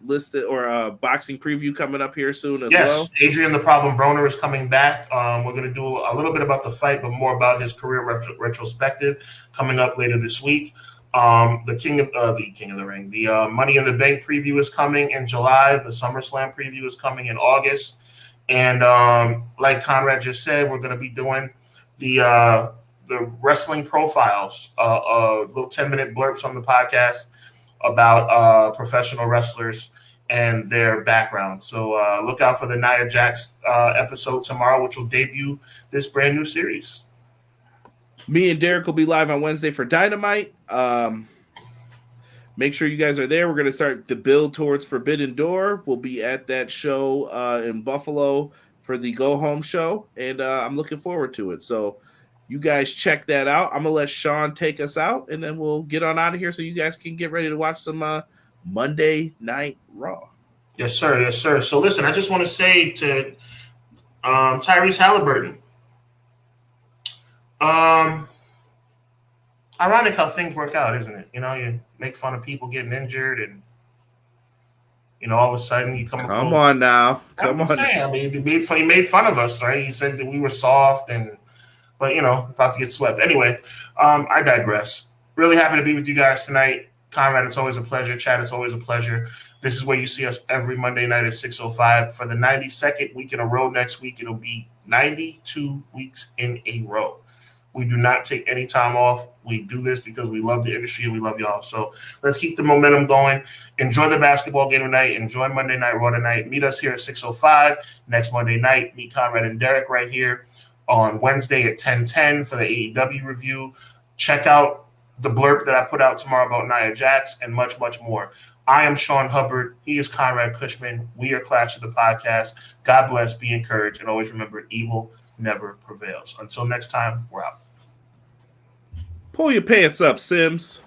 [SPEAKER 1] listed or a boxing preview coming up here soon as well.
[SPEAKER 2] Adrian the Problem Broner is coming back. We're going to do a little bit about the fight, but more about his career retrospective coming up later this week. The King of the Ring, the Money in the Bank preview is coming in July. The SummerSlam preview is coming in August. And like Conrad just said, we're going to be doing the wrestling profiles, little 10-minute blurbs on the podcast about professional wrestlers and their background. So look out for the Nia Jax episode tomorrow, which will debut this brand new series.
[SPEAKER 1] Me and Derek will be live on Wednesday for Dynamite. Make sure you guys are there. We're going to start the build towards Forbidden Door. We'll be at that show in Buffalo for the Go Home show, and I'm looking forward to it. So you guys check that out. I'm going to let Sean take us out, and then we'll get on out of here so you guys can get ready to watch some Monday Night Raw.
[SPEAKER 2] Yes, sir. Yes, sir. So listen, I just want to say to Tyrese Halliburton, ironic how things work out, isn't it? You make fun of people getting injured, and all of a sudden you come
[SPEAKER 1] on now. Come on.
[SPEAKER 2] I mean, he made fun of us, right? He said that we were soft, but about to get swept. Anyway, I digress. Really happy to be with you guys tonight. Conrad, it's always a pleasure. Chad, it's always a pleasure. This is where you see us every Monday night at 6:05. For the 92nd week in a row next week, it'll be 92 weeks in a row. We do not take any time off. We do this because we love the industry and we love y'all. So let's keep the momentum going. Enjoy the basketball game tonight. Enjoy Monday Night Raw tonight. Meet us here at 6:05 next Monday night. Meet Conrad and Derek right here on Wednesday at 10:10 for the AEW review. Check out the blurb that I put out tomorrow about Nia Jax and much, much more. I am Sean Hubbard. He is Conrad Cushman. We are Clash of the Podcast. God bless. Be encouraged. And always remember, evil never prevails. Until next time, we're out.
[SPEAKER 1] Pull your pants up, Sims.